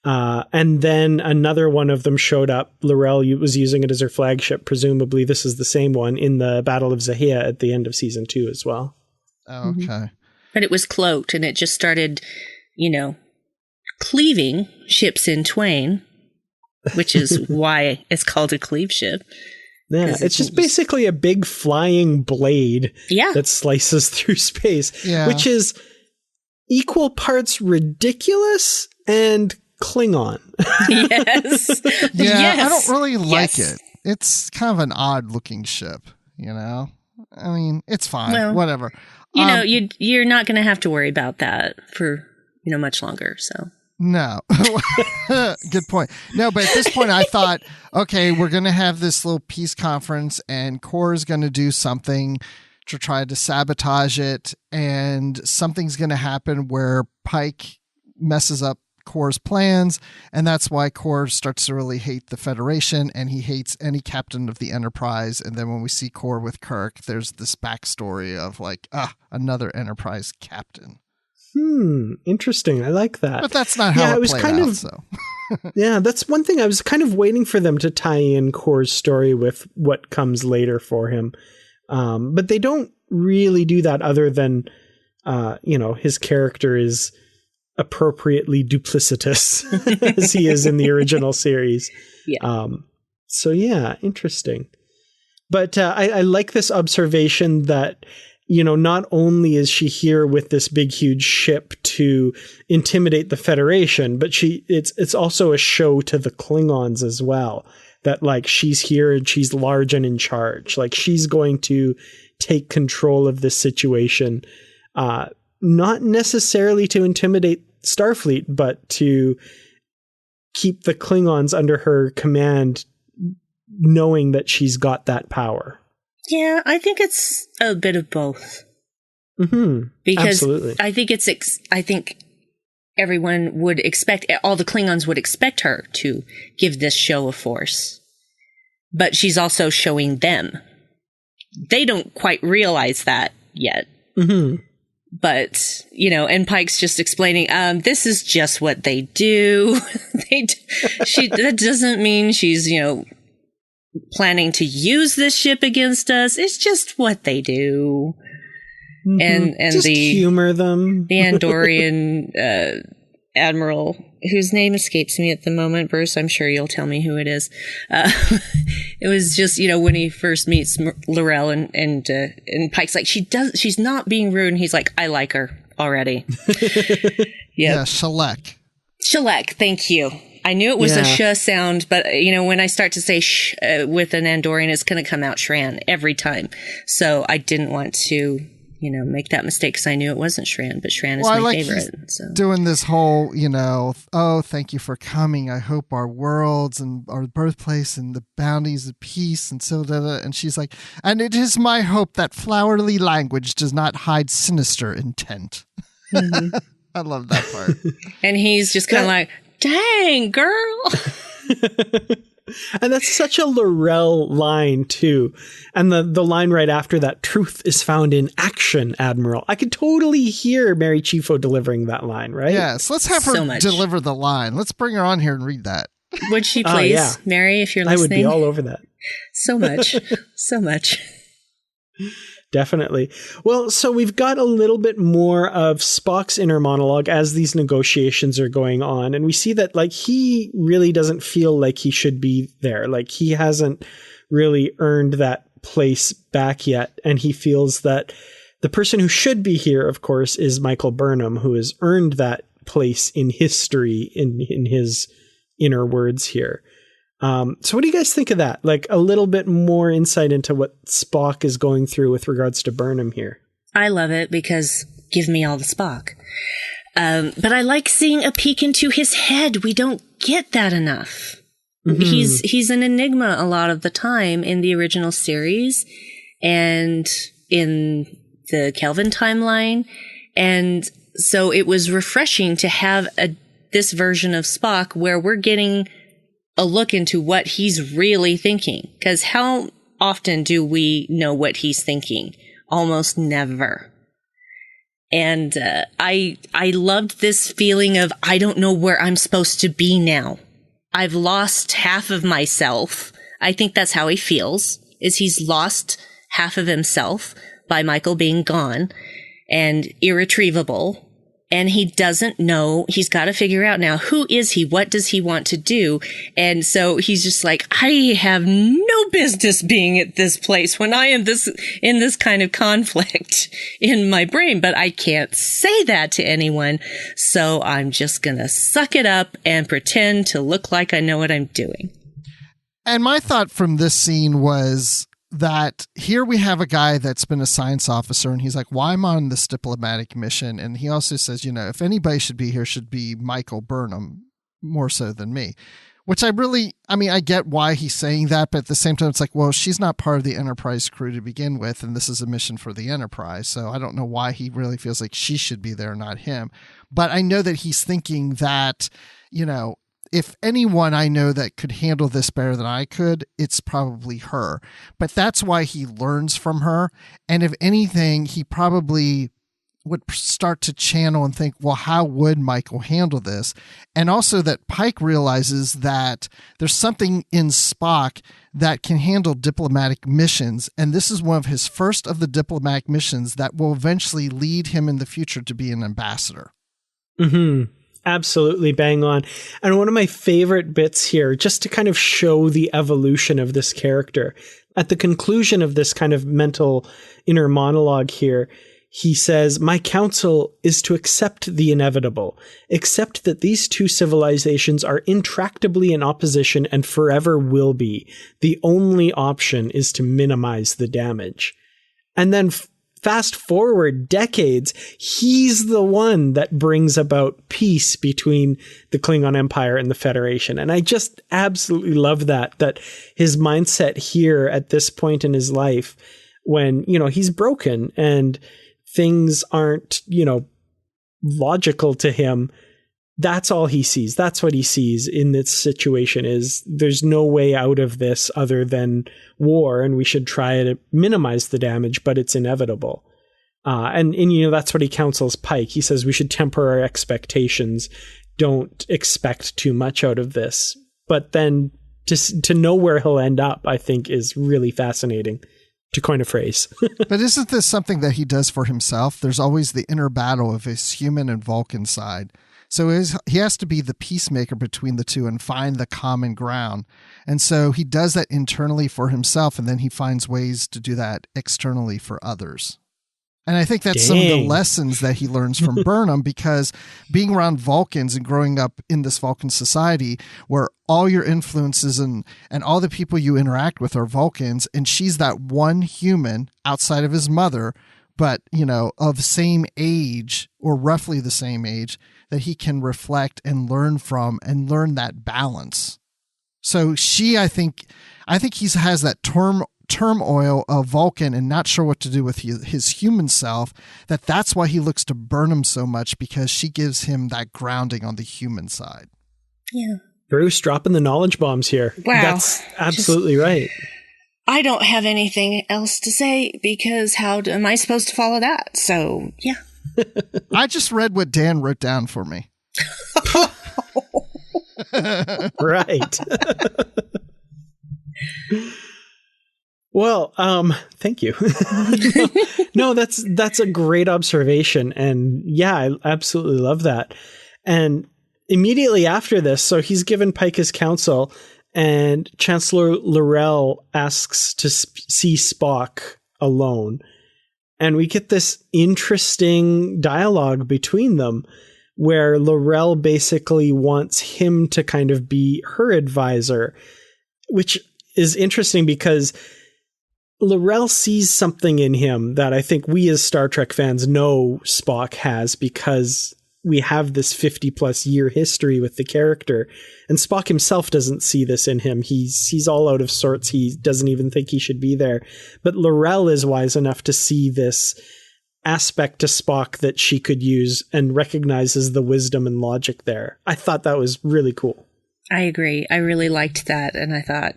And then another one of them showed up. L'Rell was using it as her flagship. Presumably this is the same one in the Battle of Zahia at the end of season 2 as well. Oh, okay. But it was cloaked and it just started, cleaving ships in twain, which is why it's called a cleave ship. Yeah, it's just basically a big flying blade that slices through space, which is equal parts ridiculous and Klingon. Yes. Yeah, I don't really like it. It's kind of an odd looking ship, I mean, it's fine. Well, whatever. You're not going to have to worry about that for, much longer. So. No. Good point. No, but at this point I thought, okay, we're going to have this little peace conference and Core is going to do something to try to sabotage it. And something's going to happen where Pike messes up Core's plans, and that's why Core starts to really hate the Federation, and he hates any captain of the Enterprise. And then when we see Core with Kirk, there's this backstory of like, another Enterprise captain. Interesting. I like that. But that's not how it was kind out, of. so. Yeah, that's one thing I was kind of waiting for them to tie in Kor's story with what comes later for him. But they don't really do that other than, his character is appropriately duplicitous as he is in the original series. Yeah. So yeah, interesting. But I like this observation that, not only is she here with this big, huge ship to intimidate the Federation, but it's also a show to the Klingons as well. That like she's here and she's large and in charge. Like she's going to take control of this situation, not necessarily to intimidate Starfleet, but to keep the Klingons under her command, knowing that she's got that power. Yeah, I think it's a bit of both. Mm-hmm. Because absolutely. I think I think everyone would expect, all the Klingons would expect her to give this show of force. But she's also showing them. They don't quite realize that yet. Mm-hmm. But, and Pike's just explaining, this is just what they do. That doesn't mean she's, planning to use this ship against us. It's just what they do. Mm-hmm. And just humor them. The Andorian admiral, whose name escapes me at the moment, Bruce, I'm sure you'll tell me who it is. It was just, when he first meets L'Rell and Pike's like, she's not being rude. And he's like, I like her already. Yeah, Shalek. Shalek, thank you. I knew it was a sh sound, but, when I start to say sh with an Andorian, it's going to come out Shran every time. So I didn't want to, make that mistake because I knew it wasn't Shran, but Shran is my favorite. So. Doing this whole, oh, thank you for coming. I hope our worlds and our birthplace and the bounties of peace and so and she's like, and it is my hope that flowery language does not hide sinister intent. Mm-hmm. I love that part. And he's just kind of like, dang, girl. And that's such a L'Rell line, too. And the line right after that, truth is found in action, Admiral. I could totally hear Mary Chieffo delivering that line, right? Yes, let's have her deliver the line. Let's bring her on here and read that. Would she please, yeah. Mary, if you're listening? I would be all over that. So much. So much. Definitely. Well, so we've got a little bit more of Spock's inner monologue as these negotiations are going on. And we see that like he really doesn't feel like he should be there. Like he hasn't really earned that place back yet. And he feels that the person who should be here, of course, is Michael Burnham, who has earned that place in history in his inner words here. So what do you guys think of that? Like a little bit more insight into what Spock is going through with regards to Burnham here. I love it because give me all the Spock. But I like seeing a peek into his head. We don't get that enough. Mm-hmm. He's an enigma a lot of the time in the original series and in the Kelvin timeline. And so it was refreshing to have this version of Spock where we're getting a look into what he's really thinking. Because how often do we know what he's thinking? Almost never. And I loved this feeling of, I don't know where I'm supposed to be now. I've lost half of myself. I think that's how he feels, is he's lost half of himself by Michael being gone and irretrievable. And he doesn't know. He's got to figure out now, who is he? What does he want to do? And so he's just like, I have no business being at this place when I am in this kind of conflict in my brain, but I can't say that to anyone. So I'm just going to suck it up and pretend to look like I know what I'm doing. And my thought from this scene was that here we have a guy that's been a science officer and he's like, well, I'm on this diplomatic mission. And he also says, if anybody should be here, should be Michael Burnham more so than me, which I get why he's saying that. But at the same time, it's like, well, she's not part of the Enterprise crew to begin with. And this is a mission for the Enterprise. So I don't know why he really feels like she should be there, not him. But I know that he's thinking that, if anyone I know that could handle this better than I could, it's probably her. But that's why he learns from her. And if anything, he probably would start to channel and think, well, how would Michael handle this? And also that Pike realizes that there's something in Spock that can handle diplomatic missions. And this is one of his first of the diplomatic missions that will eventually lead him in the future to be an ambassador. Mm-hmm. Absolutely bang on. And one of my favorite bits here, just to kind of show the evolution of this character, at the conclusion of this kind of mental inner monologue here, he says, "My counsel is to accept the inevitable, accept that these two civilizations are intractably in opposition and forever will be. The only option is to minimize the damage." And then fast forward decades, he's the one that brings about peace between the Klingon Empire and the Federation. And I just absolutely love that his mindset here at this point in his life, when, he's broken and things aren't, logical to him, that's all he sees. That's what he sees in this situation is there's no way out of this other than war, and we should try to minimize the damage, but it's inevitable. And that's what he counsels Pike. He says we should temper our expectations. Don't expect too much out of this. But then to know where he'll end up, I think, is really fascinating, to coin a phrase. But isn't this something that he does for himself? There's always the inner battle of his human and Vulcan side. So he has to be the peacemaker between the two and find the common ground. And so he does that internally for himself, and then he finds ways to do that externally for others. And I think that's some of the lessons that he learns from Burnham, because being around Vulcans and growing up in this Vulcan society where all your influences and all the people you interact with are Vulcans, and she's that one human outside of his mother, but, of same age or roughly the same age that he can reflect and learn from and learn that balance. So I think he has that turmoil of Vulcan and not sure what to do with his human self, that's why he looks to Burnham so much, because she gives him that grounding on the human side. Yeah. Bruce dropping the knowledge bombs here. Wow. That's absolutely right. I don't have anything else to say, because how am I supposed to follow that? So, yeah. I just read what Dan wrote down for me. Right. Well, thank you. No, that's a great observation. And yeah, I absolutely love that. And immediately after this, so he's given Pike his counsel, and Chancellor Laurel asks to see Spock alone. And we get this interesting dialogue between them where Laurel basically wants him to kind of be her advisor, which is interesting because Laurel sees something in him that I think we as Star Trek fans know Spock has, because we have this 50 plus year history with the character, and Spock himself doesn't see this in him. He's all out of sorts. He doesn't even think he should be there. But Laurel is wise enough to see this aspect to Spock that she could use and recognizes the wisdom and logic there. I thought that was really cool. I agree. I really liked that. And I thought,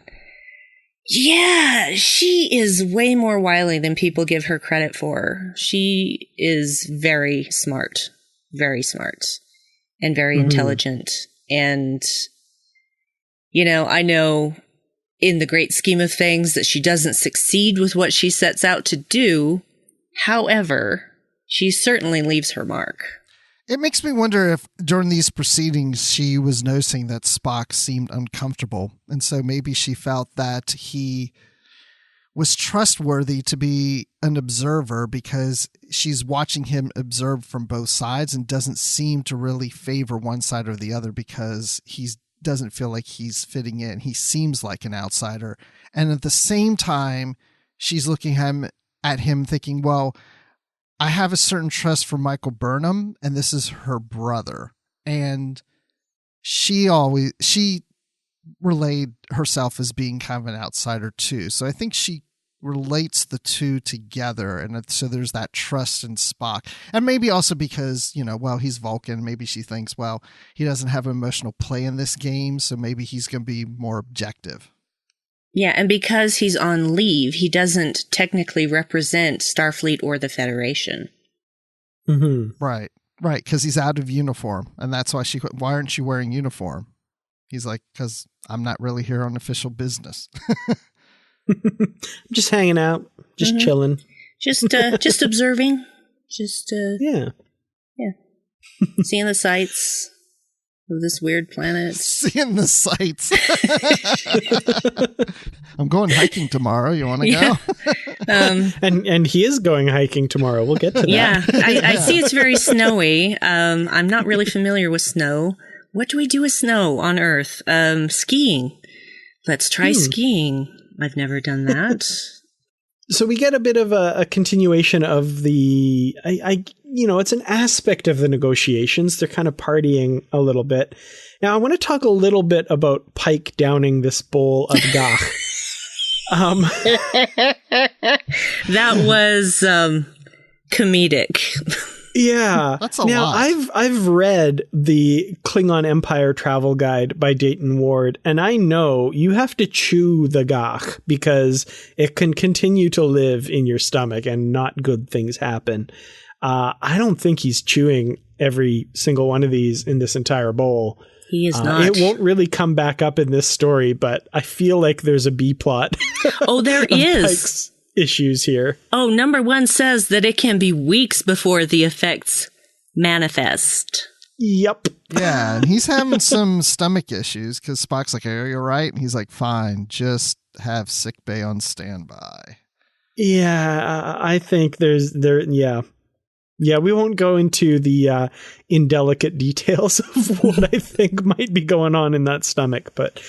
yeah, she is way more wily than people give her credit for. She is very smart, and very intelligent. And, I know in the great scheme of things that she doesn't succeed with what she sets out to do. However, she certainly leaves her mark. It makes me wonder if during these proceedings she was noticing that Spock seemed uncomfortable, and so maybe she felt that he was trustworthy to be an observer because she's watching him observe from both sides and doesn't seem to really favor one side or the other because he doesn't feel like he's fitting in. He seems like an outsider. And at the same time, she's looking at him thinking, well, I have a certain trust for Michael Burnham, and this is her brother. And she relayed herself as being kind of an outsider too. So I think she relates the two together. And so there's that trust in Spock. And maybe also because, he's Vulcan. Maybe she thinks, well, he doesn't have emotional play in this game. So maybe he's going to be more objective. Yeah, and because he's on leave, he doesn't technically represent Starfleet or the Federation. Mm-hmm. Right, because he's out of uniform, and that's why why aren't you wearing uniform? He's like, because I'm not really here on official business. Just hanging out, just chilling. Just observing. Yeah. Seeing the sights of this weird planet. Seeing the sights. I'm going hiking tomorrow. You want to go? And he is going hiking tomorrow. We'll get to that. Yeah, I see it's very snowy. I'm not really familiar with snow. What do we do with snow on Earth? Skiing. Let's try skiing. I've never done that. So we get a bit of a continuation of the, it's an aspect of the negotiations. They're kind of partying a little bit. Now, I want to talk a little bit about Pike downing this bowl of gach. That was comedic. Yeah. That's a lot. I've read the Klingon Empire travel guide by Dayton Ward, and I know you have to chew the gach because it can continue to live in your stomach and not good things happen. I don't think he's chewing every single one of these in this entire bowl. He is not. It won't really come back up in this story, but I feel like there's a B plot. Oh, there is. Pike's issues here. Oh, number 1 says that it can be weeks before the effects manifest. Yep. Yeah, and he's having some stomach issues because Spock's like, "Are you all right?" And he's like, "Fine, just have sick bay on standby." Yeah, I think Yeah, we won't go into the indelicate details of what I think might be going on in that stomach, but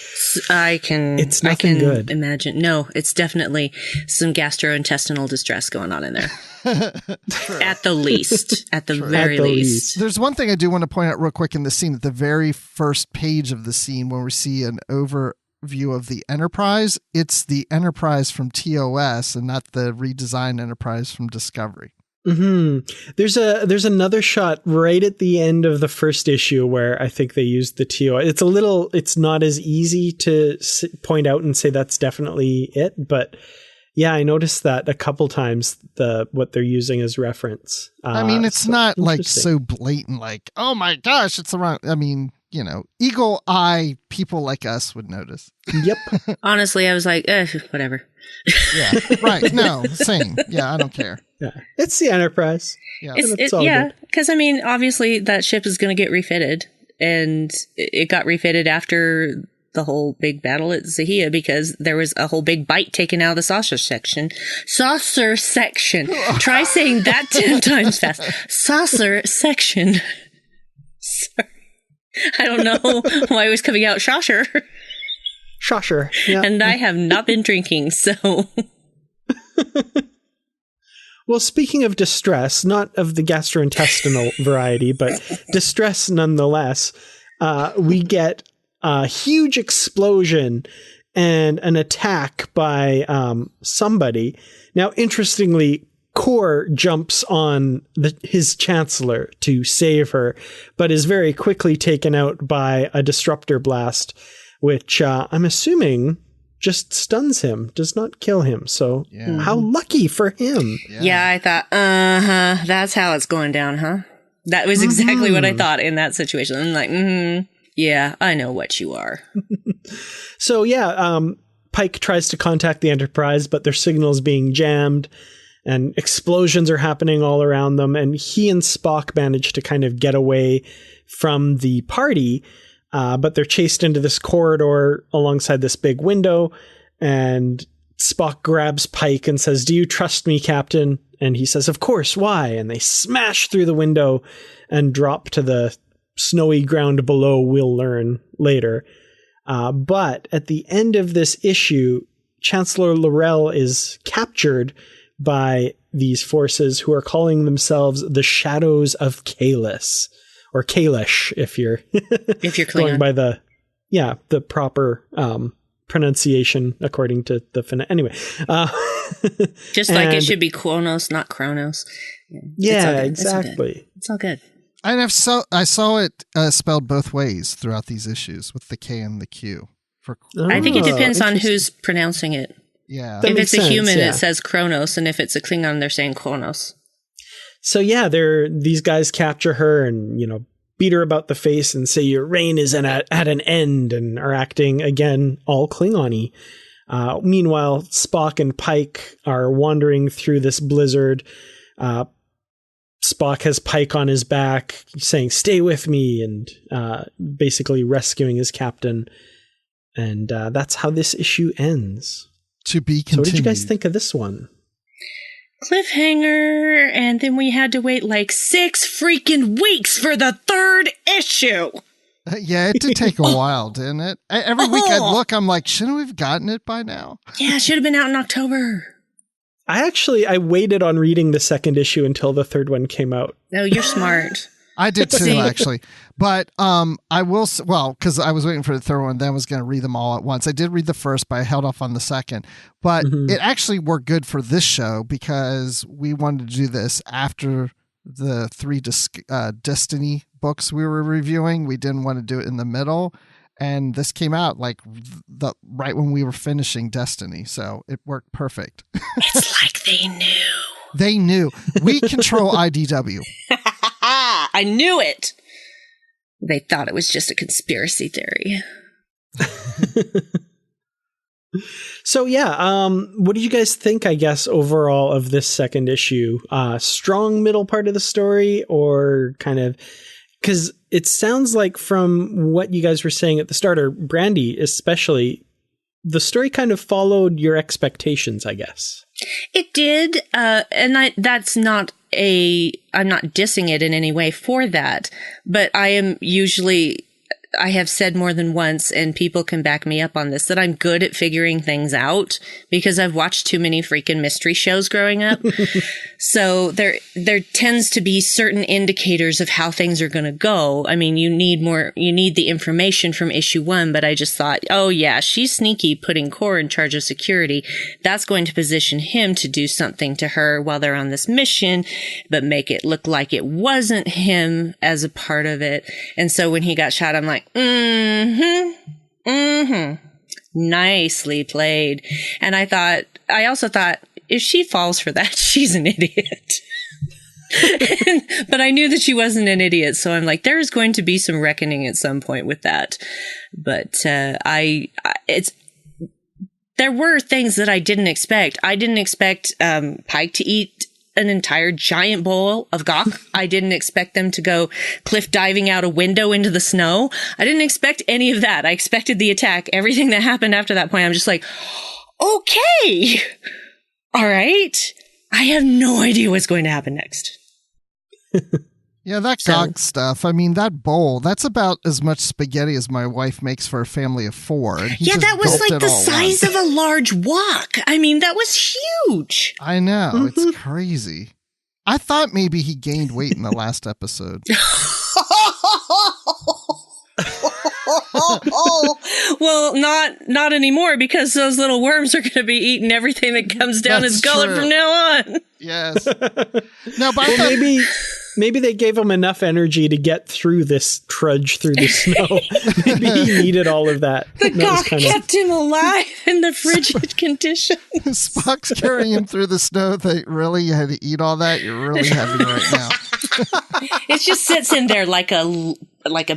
it's nothing good. Imagine. No, it's definitely some gastrointestinal distress going on in there. At the least. At the very least. There's one thing I do want to point out real quick in the scene. At the very first page of the scene, when we see an overview of the Enterprise, it's the Enterprise from TOS and not the redesigned Enterprise from Discovery. Mm-hmm. There's another shot right at the end of the first issue where I think they used the TO. It's not as easy to point out and say that's definitely it, but yeah, I noticed that a couple times. What they're using as reference. I mean, it's not like so blatant, like, oh my gosh, it's the wrong. I mean, eagle eye people like us would notice. Yep. Honestly, I was like, whatever. Yeah, right. No, same. Yeah, I don't care. Yeah, it's the Enterprise. Yeah, because I mean, obviously that ship is going to get refitted, and it got refitted after the whole big battle at Zahia because there was a whole big bite taken out of the saucer section. Saucer section. Try saying that 10 times fast. Saucer section. Sorry. I don't know why it was coming out Shosher. Shosher. Yeah. And I have not been drinking, so. Well, speaking of distress, not of the gastrointestinal variety, but distress nonetheless, we get a huge explosion and an attack by somebody. Now, interestingly, Kor jumps on his Chancellor to save her, but is very quickly taken out by a disruptor blast, which I'm assuming just stuns him, does not kill him. So how lucky for him. Yeah, I thought, that's how it's going down, huh? That was exactly what I thought in that situation. I'm like, yeah, I know what you are. So Pike tries to contact the Enterprise, but their signal is being jammed and explosions are happening all around them. And he and Spock manage to kind of get away from the party. But they're chased into this corridor alongside this big window, and Spock grabs Pike and says, "Do you trust me, Captain?" And he says, "Of course, why?" And they smash through the window and drop to the snowy ground below, we'll learn later. But at the end of this issue, Chancellor L'Rell is captured by these forces who are calling themselves the Shadows of Kahless. Or Kahless, if you're going by the proper pronunciation according to the anyway. Just like it should be Kronos, not Kronos. Yeah, exactly. It's all good. And I saw it spelled both ways throughout these issues with the K and the Q. I think it depends on who's pronouncing it. Yeah. If it's a human, it says Kronos, and if it's a Klingon, they're saying Kronos. So yeah, these guys capture her and, beat her about the face and say your reign is at an end, and are acting again all Klingon-y. Meanwhile, Spock and Pike are wandering through this blizzard. Spock has Pike on his back saying, "Stay with me," and basically rescuing his captain. And that's how this issue ends. To be continued. So what did you guys think of this one? Cliffhanger, and then we had to wait like 6 freaking weeks for the 3rd issue. Yeah, it did take a while, didn't it? Every week I'd look, I'm like, shouldn't we have gotten it by now? Yeah, it should have been out in October. I waited on reading the 2nd issue until the 3rd one came out. Oh, you're smart. I did too, actually. But I will, because I was waiting for the 3rd one, then I was going to read them all at once. I did read the 1st, but I held off on the 2nd. But it actually worked good for this show because we wanted to do this after the 3 Destiny books we were reviewing. We didn't want to do it in the middle. And this came out like right when we were finishing Destiny. So it worked perfect. It's like they knew. They knew. We control IDW. I knew it. They thought it was just a conspiracy theory. So yeah, what did you guys think, I guess, overall of this 2nd issue? Strong middle part of the story, or kind of, because it sounds like from what you guys were saying at the start, or Brandi especially, the story kind of followed your expectations, I guess. It did, and I'm not dissing it in any way for that, but I have said more than once, and people can back me up on this, that I'm good at figuring things out because I've watched too many freaking mystery shows growing up. So there tends to be certain indicators of how things are going to go. I mean, you need the information from issue 1, but I just thought, oh yeah, she's sneaky putting Core in charge of security. That's going to position him to do something to her while they're on this mission, but make it look like it wasn't him as a part of it. And so when he got shot, I'm like, nicely played. And I also thought, if she falls for that, she's an idiot. But I knew that she wasn't an idiot, so I'm like, there's going to be some reckoning at some point with that. But there were things that I didn't expect. I didn't expect Pike to eat an entire giant bowl of gawk. I didn't expect them to go cliff diving out a window into the snow. I didn't expect any of that. I expected the attack. Everything that happened after that point, I'm just like, okay, all right. I have no idea what's going to happen next. Yeah, that gawk stuff. I mean, that bowl, that's about as much spaghetti as my wife makes for a family of 4. And yeah, that was like the size of a large wok. I mean, that was huge. I know. It's crazy. I thought maybe he gained weight in the last episode. Well, not anymore, because those little worms are going to be eating everything that comes down his gullet from now on. Yes. No, but maybe they gave him enough energy to get through this trudge through the snow. Maybe he needed all of that. The gawk kept him alive in the frigid conditions. Spock's carrying him through the snow. They really had to eat all that. You're really heavy right now. It just sits in there like a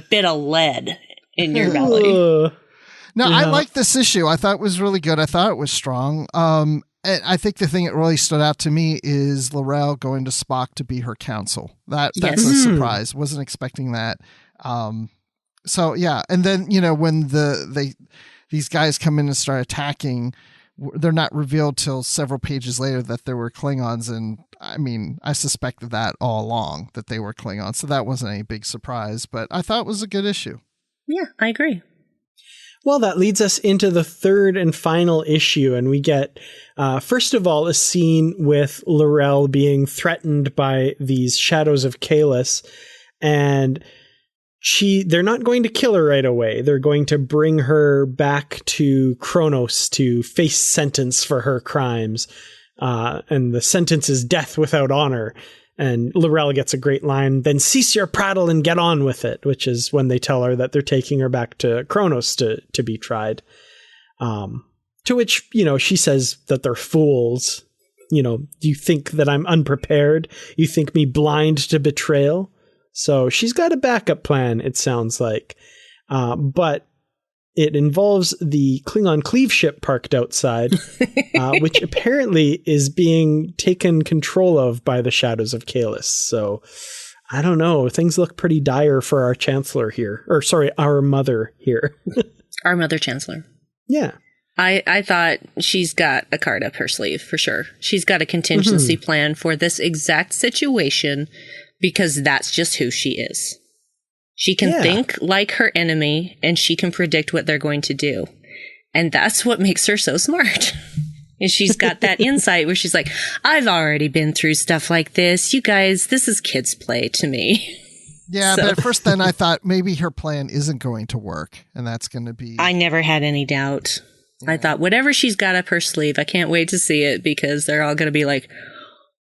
bit of lead in your belly. No, I like this issue. I thought it was really good. I thought it was strong. And I think the thing that really stood out to me is L'Rell going to Spock to be her counsel. That's a surprise. Wasn't expecting that. So yeah, and then when these guys come in and start attacking, they're not revealed till several pages later that there were Klingons, and I mean, I suspected that all along that they were Klingons, so that wasn't any big surprise. But I thought it was a good issue. Yeah, I agree. Well, that leads us into the 3rd and final issue, and we get, first of all, a scene with L'Rell being threatened by these Shadows of Kahless, and they're not going to kill her right away. They're going to bring her back to Kronos to face sentence for her crimes, and the sentence is death without honor. And L'Rell gets a great line, then cease your prattle and get on with it, which is when they tell her that they're taking her back to Kronos to be tried. To which, she says that they're fools. you think that I'm unprepared? You think me blind to betrayal? So she's got a backup plan, it sounds like. But it involves the Klingon cleave ship parked outside, which apparently is being taken control of by the Shadows of Kahless. So I don't know. Things look pretty dire for our Chancellor here. Or sorry, our mother here. Our mother Chancellor. Yeah. I thought she's got a card up her sleeve for sure. She's got a contingency plan for this exact situation because that's just who she is. She can think like her enemy and she can predict what they're going to do. And that's what makes her so smart. And she's got that insight where she's like, I've already been through stuff like this. You guys, this is kids' play to me. Yeah, but at first then I thought maybe her plan isn't going to work. And that's going to be... I never had any doubt. I thought, whatever she's got up her sleeve, I can't wait to see it because they're all going to be like,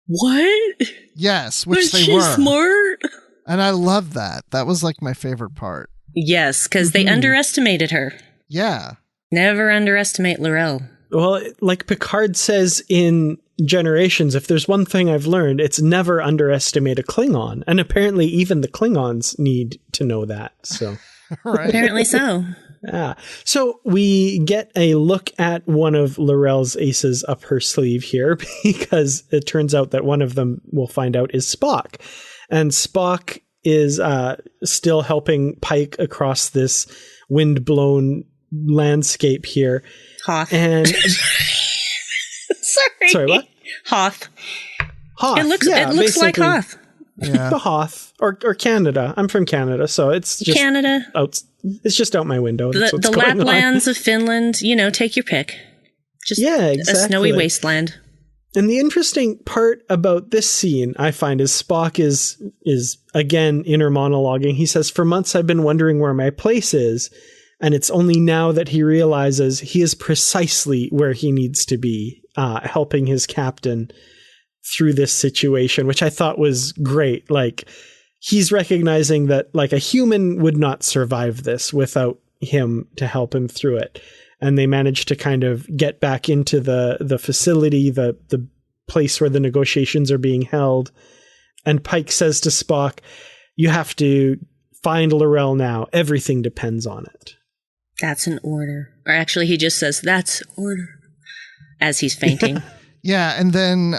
what? Yes, which Was they she were. Smart? And I love that. That was like my favorite part. Yes, because they underestimated her. Yeah. Never underestimate L'Rell. Well, like Picard says in Generations, if there's one thing I've learned, it's never underestimate a Klingon. And apparently even the Klingons need to know that. So Right. Apparently so. Yeah. So we get a look at one of L'Rell's aces up her sleeve here because it turns out that one of them, we'll find out, is Spock. And Spock is still helping Pike across this wind-blown landscape here. Hoth. And Sorry, what? Hoth. Hoth. It looks like basically. Hoth. Yeah. The Hoth or Canada. I'm from Canada, so it's just Canada. It's just out my window. That's what's The going Laplands on. of Finland, take your pick. Just exactly. a snowy wasteland. And the interesting part about this scene, I find, is Spock is again inner monologuing. He says, "For months I've been wondering where my place is, and it's only now that he realizes he is precisely where he needs to be, helping his captain through this situation," which I thought was great. Like, he's recognizing that like a human would not survive this without him to help him through it. And they managed to kind of get back into the facility, the place where the negotiations are being held. And Pike says to Spock, "You have to find L'Rell now. Everything depends on it." That's an order. Or actually, he just says, "That's order," as he's fainting. Yeah, and then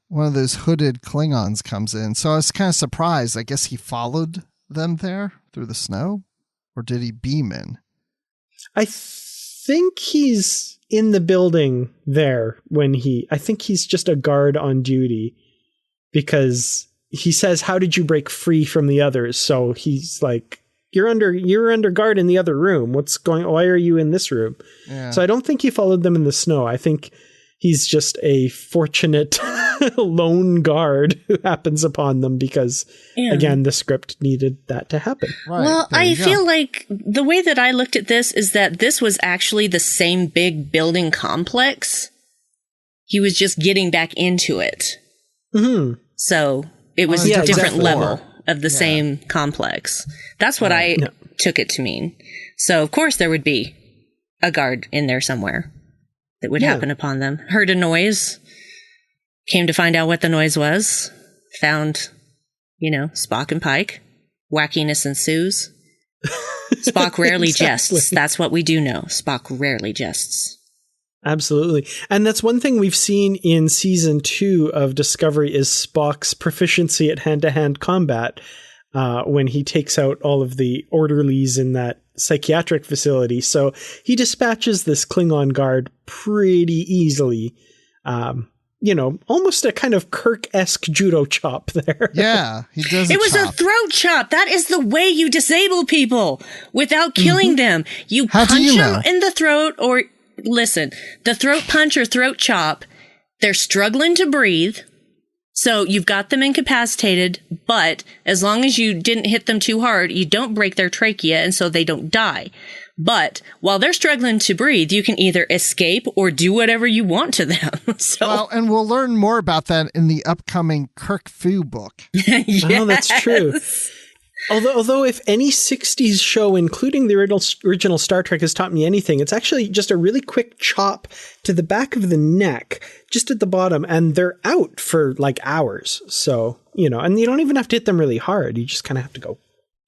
one of those hooded Klingons comes in. So I was kind of surprised. I guess he followed them there through the snow? Or did he beam in? I think he's in the building there I think he's just a guard on duty because he says, "How did you break free from the others?" So he's like, you're under guard in the other room. Why are you in this room? Yeah. So I don't think he followed them in the snow. I think he's just a fortunate lone guard who happens upon them because, again, the script needed that to happen. Right, Well, I go. feel like the way that I looked at this is that this was actually the same big building complex. He was just getting back into it. Mm-hmm. So it was Yeah, a different exactly. level of the same complex. That's what I took it to mean. So, of course, there would be a guard in there somewhere that would happen upon them. Heard a noise, came to find out what the noise was, found, Spock and Pike. Wackiness ensues. Spock rarely jests. That's what we do know. Spock rarely jests. Absolutely. And that's one thing we've seen in season 2 of Discovery is Spock's proficiency at hand-to-hand combat when he takes out all of the orderlies in that psychiatric facility. So he dispatches this Klingon guard pretty easily. Almost a kind of Kirk-esque judo chop there. Yeah, he does. It was a throat chop. That is the way you disable people without killing them. You How do punch you them know? in the throat or listen, the throat punch or throat chop, they're struggling to breathe. So you've got them incapacitated, but as long as you didn't hit them too hard, you don't break their trachea and so they don't die. But while they're struggling to breathe, you can either escape or do whatever you want to them. So Well, and we'll learn more about that in the upcoming Kirk Fu book. Oh, that's true. Although if any 60s show, including the original Star Trek, has taught me anything, it's actually just a really quick chop to the back of the neck, just at the bottom, and they're out for like hours. So, and you don't even have to hit them really hard. You just kind of have to go,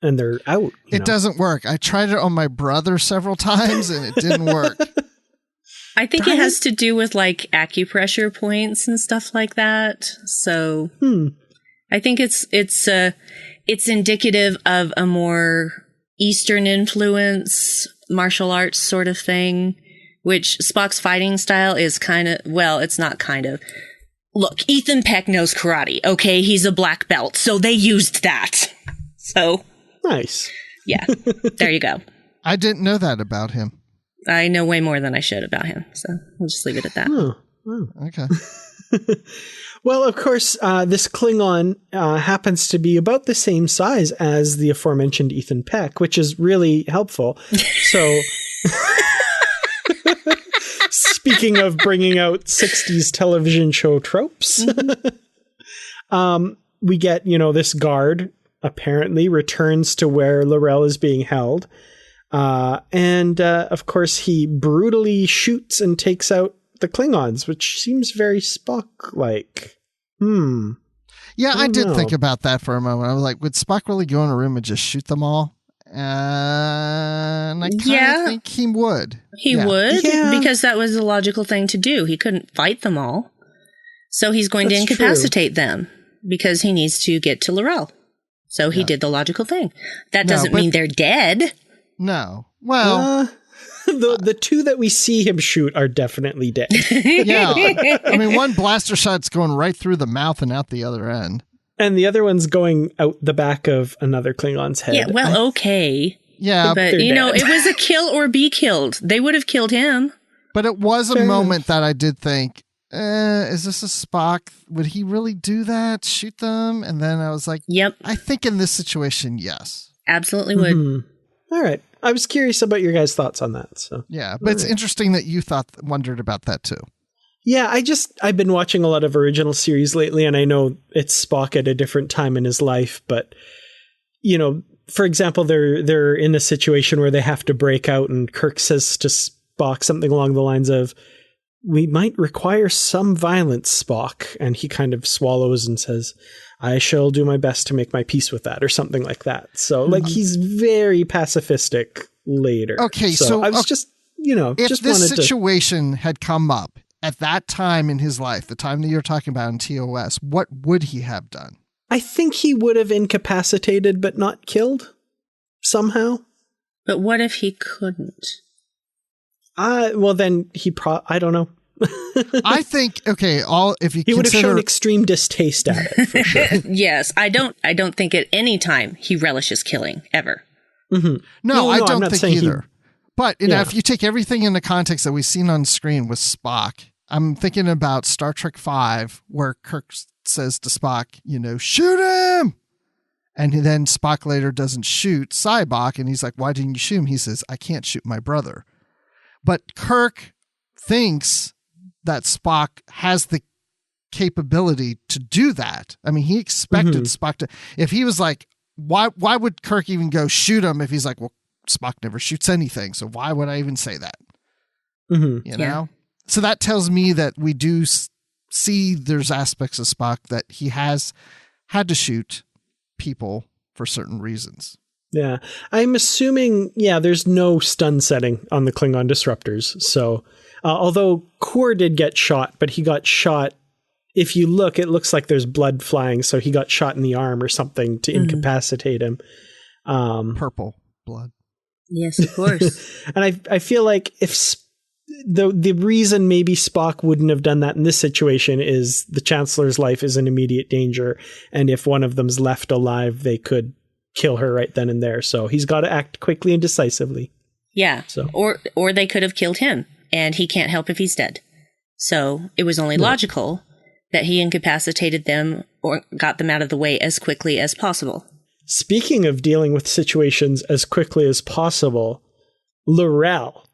and they're out. It doesn't work. I tried it on my brother several times, and it didn't work. I think it has to do with like acupressure points and stuff like that. So I think it's indicative of a more Eastern influence, martial arts sort of thing, which Spock's fighting style is kind of, well, it's not kind of. Look, Ethan Peck knows karate, okay? He's a black belt, so they used that. So. Nice. Yeah, there you go. I didn't know that about him. I know way more than I should about him, so we'll just leave it at that. Oh, okay. Well, of course, this Klingon happens to be about the same size as the aforementioned Ethan Peck, which is really helpful. So, speaking of bringing out 60s television show tropes, we get, this guard apparently returns to where L'Rell is being held. And of course, he brutally shoots and takes out the Klingons, which seems very Spock-like. Yeah, I did think about that for a moment. I was like, would Spock really go in a room and just shoot them all? And I kind of think he would. He would, because that was the logical thing to do. He couldn't fight them all. So he's going to incapacitate them because he needs to get to L'Rell. So he did the logical thing. That doesn't mean they're dead. No. Well... The two that we see him shoot are definitely dead. Yeah. I mean, one blaster shot's going right through the mouth and out the other end. And the other one's going out the back of another Klingon's head. Yeah, well, okay. Yeah. But, it was a kill or be killed. They would have killed him. But it was a moment that I did think, is this a Spock? Would he really do that? Shoot them? And then I was like, yep. I think in this situation, yes. Absolutely would. Mm-hmm. All right. I was curious about your guys' thoughts on that. So yeah, but it's interesting that you wondered about that too. Yeah, I've been watching a lot of original series lately, and I know it's Spock at a different time in his life, but for example, they're in a situation where they have to break out, and Kirk says to Spock something along the lines of, "We might require some violence, Spock," and he kind of swallows and says, "I shall do my best to make my peace with that," or something like that. So, he's very pacifistic later. Okay, so I was just, if just this wanted situation had come up at that time in his life, the time that you're talking about in TOS, what would he have done? I think he would have incapacitated but not killed somehow. But what if he couldn't? Well, then I don't know. I think if you he would have shown extreme distaste at it for sure. Yes, I don't think at any time he relishes killing ever. Mm-hmm. No, I don't think either. But if you take everything into context that we've seen on screen with Spock, I'm thinking about Star Trek V, where Kirk says to Spock, shoot him. And then Spock later doesn't shoot Sybok, and he's like, "Why didn't you shoot him?" He says, "I can't shoot my brother." But Kirk thinks that Spock has the capability to do that. I mean, he expected Spock to, if he was like, why would Kirk even go shoot him if he's like, well, Spock never shoots anything, so why would I even say that? Mm-hmm. You know? So that tells me that we do see there's aspects of Spock that he has had to shoot people for certain reasons. Yeah. I'm assuming, there's no stun setting on the Klingon disruptors. So, although Kor did get shot, but he got shot, if you look, it looks like there's blood flying. So he got shot in the arm or something to incapacitate him. Purple blood. Yes, of course. And I feel like if the reason maybe Spock wouldn't have done that in this situation is the Chancellor's life is in immediate danger. And if one of them's left alive, they could kill her right then and there. So he's got to act quickly and decisively. Yeah. So. Or they could have killed him, and he can't help if he's dead. So it was only logical that he incapacitated them or got them out of the way as quickly as possible. Speaking of dealing with situations as quickly as possible, L'Rell.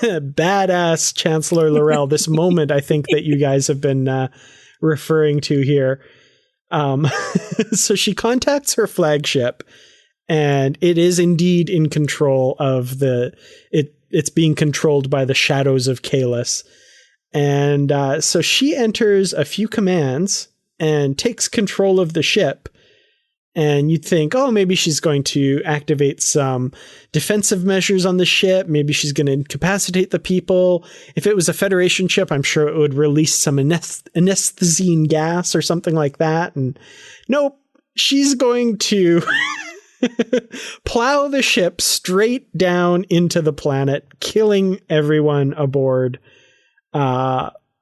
Badass Chancellor L'Rell. This moment I think that you guys have been referring to here. So she contacts her flagship And it is indeed in control of it's being controlled by the Shadows of Kahless. And so she enters a few commands and takes control of the ship. And you'd think, oh, maybe she's going to activate some defensive measures on the ship. Maybe she's going to incapacitate the people. If it was a Federation ship, I'm sure it would release some anesthetizing gas or something like that. And nope, she's going to plow the ship straight down into the planet, killing everyone aboard,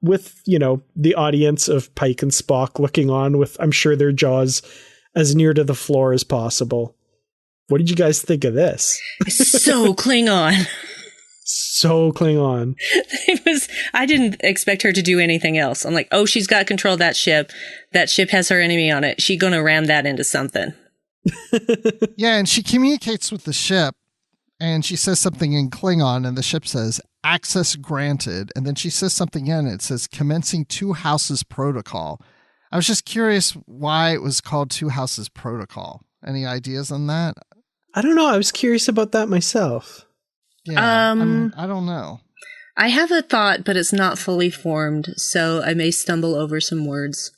with, the audience of Pike and Spock looking on with, I'm sure, their jaws as near to the floor as possible. What did you guys think of this? So Klingon. So Klingon. I didn't expect her to do anything else. I'm like, oh, she's got control of that ship. That ship has her enemy on it. She's going to ram that into something. Yeah, and she communicates with the ship, and she says something in Klingon, and the ship says, access granted. And then she says something in it says, commencing Two Houses Protocol. I was just curious why it was called Two Houses Protocol. Any ideas on that? I don't know. I was curious about that myself. Yeah, I don't know. I have a thought, but it's not fully formed, so I may stumble over some words.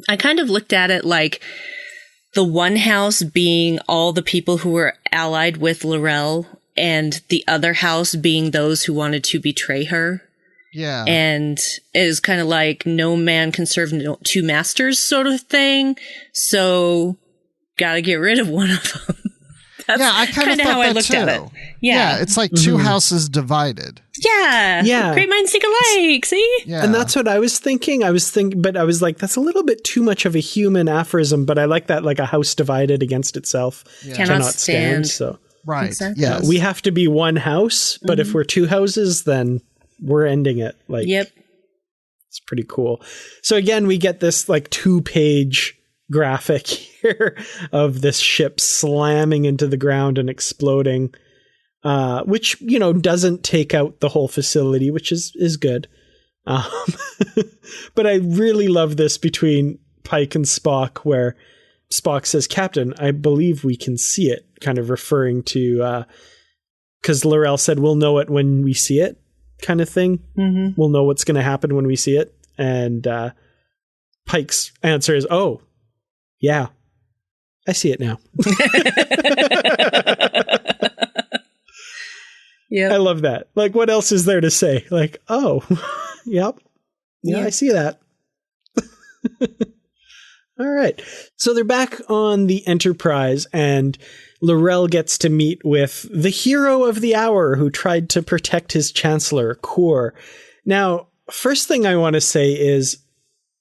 I kind of looked at it like the one house being all the people who were allied with L'Rell, and the other house being those who wanted to betray her. Yeah. And it was kind of like no man can serve two masters sort of thing. So got to get rid of one of them. That's I kind of how I looked at it. Yeah. It's like two houses divided. Yeah. Great minds think alike. See? Yeah. And that's what I was thinking. But I was like, that's a little bit too much of a human aphorism, but I like that, like a house divided against itself cannot stand. So right. Exactly. Yes. We have to be one house, but if we're two houses, then we're ending it. Like, yep. It's pretty cool. So again, we get this like 2-page graphic here of this ship slamming into the ground and exploding, which, doesn't take out the whole facility, which is good. But I really love this between Pike and Spock, where Spock says, Captain, I believe we can see it, kind of referring to, because L'Rell said, we'll know it when we see it, kind of thing. Mm-hmm. We'll know what's going to happen when we see it. And Pike's answer is, oh, yeah, I see it now. Yeah, I love that. Like, what else is there to say? Like, oh, yep. Yeah, I see that. All right. So they're back on the Enterprise, and L'Rell gets to meet with the hero of the hour who tried to protect his Chancellor, Kor. Now, first thing I want to say is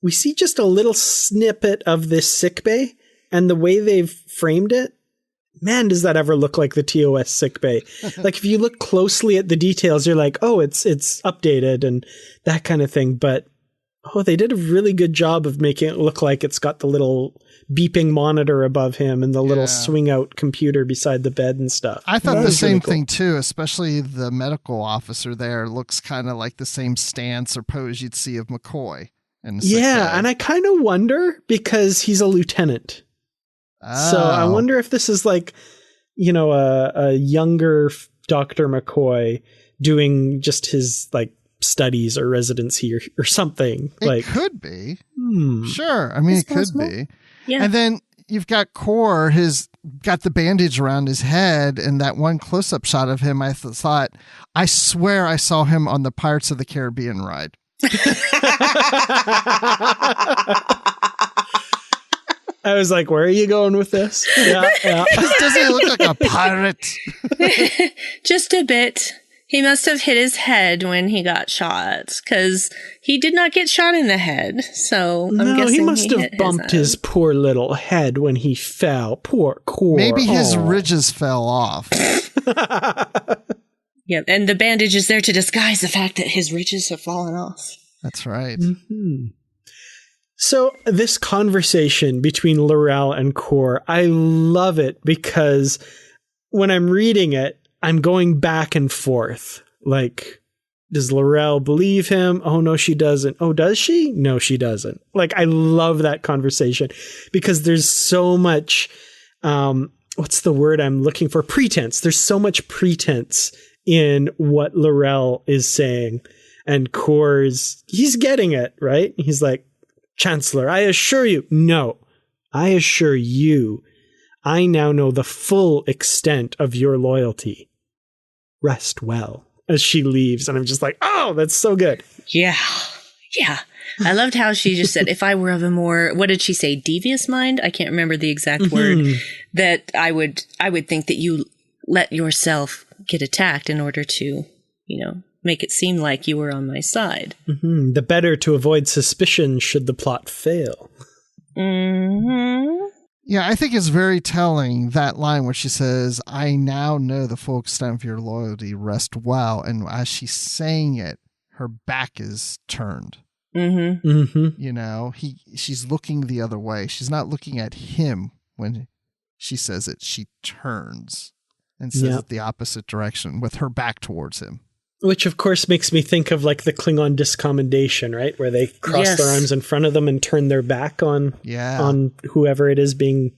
we see just a little snippet of this sickbay, and the way they've framed it, man, does that ever look like the TOS sickbay. Like, if you look closely at the details, you're like, oh, it's updated and that kind of thing. But, oh, they did a really good job of making it look like it's got the little beeping monitor above him and the little swing out computer beside the bed and stuff. I thought the same thing too, especially the medical officer there looks kind of like the same stance or pose you'd see of McCoy. And I kind of wonder because he's a lieutenant. Oh. So I wonder if this is like, a younger Dr. McCoy doing just his like studies or residency or something. It could be. Sure. I mean, it could be. Yeah. And then you've got Kor, got the bandage around his head, and that one close-up shot of him, I thought, I swear I saw him on the Pirates of the Caribbean ride. I was like, where are you going with this? Yeah. Does he look like a pirate? Just a bit. He must have hit his head when he got shot, because he did not get shot in the head. So I'm guessing he must have bumped his poor little head when he fell. Poor Kor. Maybe his ridges fell off. Yep, and the bandage is there to disguise the fact that his ridges have fallen off. That's right. Mm-hmm. So this conversation between L'Rell and Kor, I love it because when I'm reading it, I'm going back and forth. Like, does L'Rell believe him? Oh, no, she doesn't. Oh, does she? No, she doesn't. Like, I love that conversation because there's so much what's the word I'm looking for? Pretense. There's so much pretense in what L'Rell is saying. And Kor's, he's getting it, right? He's like, Chancellor, I assure you. No, I assure you, I now know the full extent of your loyalty. Rest well. As she leaves. And I'm just like, oh, that's so good. Yeah. Yeah. I loved how she just said, if I were of a more, what did she say? Devious mind? I can't remember the exact word. That I would think that you let yourself get attacked in order to, make it seem like you were on my side. Mm-hmm. The better to avoid suspicion should the plot fail. Mm-hmm. Yeah, I think it's very telling, that line where she says, I now know the full extent of your loyalty, rest well. And as she's saying it, her back is turned. Mm-hmm. Mm-hmm. She's looking the other way. She's not looking at him when she says it. She turns and says it the opposite direction with her back towards him. Which, of course, makes me think of like the Klingon discommendation, right? Where they cross their arms in front of them and turn their back on whoever it is being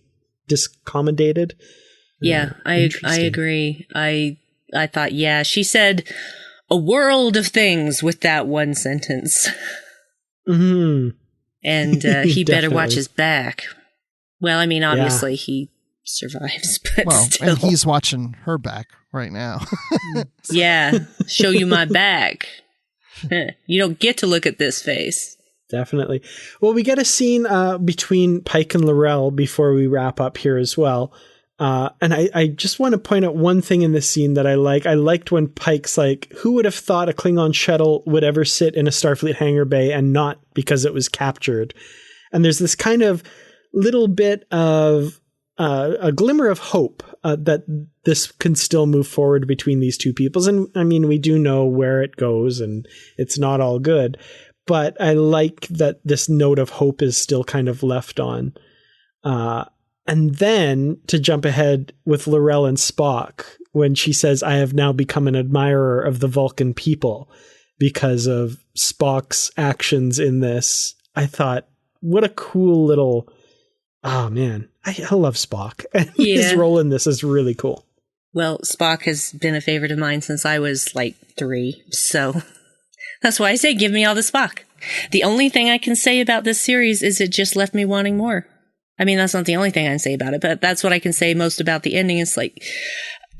discommendated. Yeah, I agree. I thought, she said a world of things with that one sentence. Mm-hmm. And he better watch his back. Well, I mean, obviously he survives, but still. And he's watching her back right now. Yeah, show you my back. You don't get to look at this face. Definitely. Well, we get a scene between Pike and L'Rell before we wrap up here as well. And I just want to point out one thing in this scene that I like. I liked when Pike's like, who would have thought a Klingon shuttle would ever sit in a Starfleet hangar bay and not because it was captured? And there's this kind of little bit of a glimmer of hope that this can still move forward between these two peoples. And I mean, we do know where it goes and it's not all good, but I like that this note of hope is still kind of left on. And then to jump ahead with L'Rell and Spock, when she says, I have now become an admirer of the Vulcan people because of Spock's actions in this. I thought, what a cool little, oh man, I love Spock. And his role in this is really cool. Well, Spock has been a favorite of mine since I was like 3. So that's why I say, give me all the Spock. The only thing I can say about this series is it just left me wanting more. I mean, that's not the only thing I can say about it, but that's what I can say most about the ending. It's like,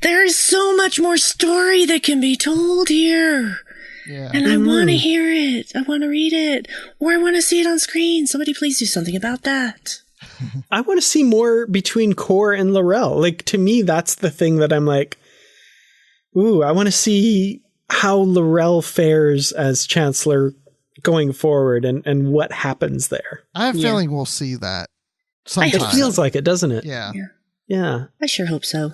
there's so much more story that can be told here. Yeah. And I want to hear it. I want to read it. Or I want to see it on screen. Somebody please do something about that. I want to see more between Kor and L'Rell. Like, to me, that's the thing that I'm like, ooh, I want to see how L'Rell fares as Chancellor going forward and what happens there. I have a feeling we'll see that sometime. It feels like it, doesn't it? Yeah. I sure hope so.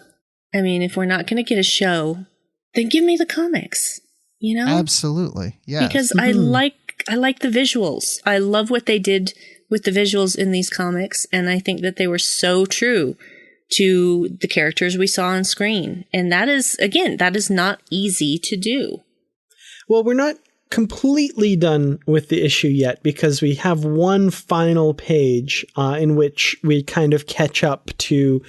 I mean, if we're not going to get a show, then give me the comics, Absolutely. Yeah. Because I like the visuals. I love what they did with the visuals in these comics, and I think that they were so true to the characters we saw on screen. And that is not easy to do. Well, we're not completely done with the issue yet because we have one final page in which we kind of catch up to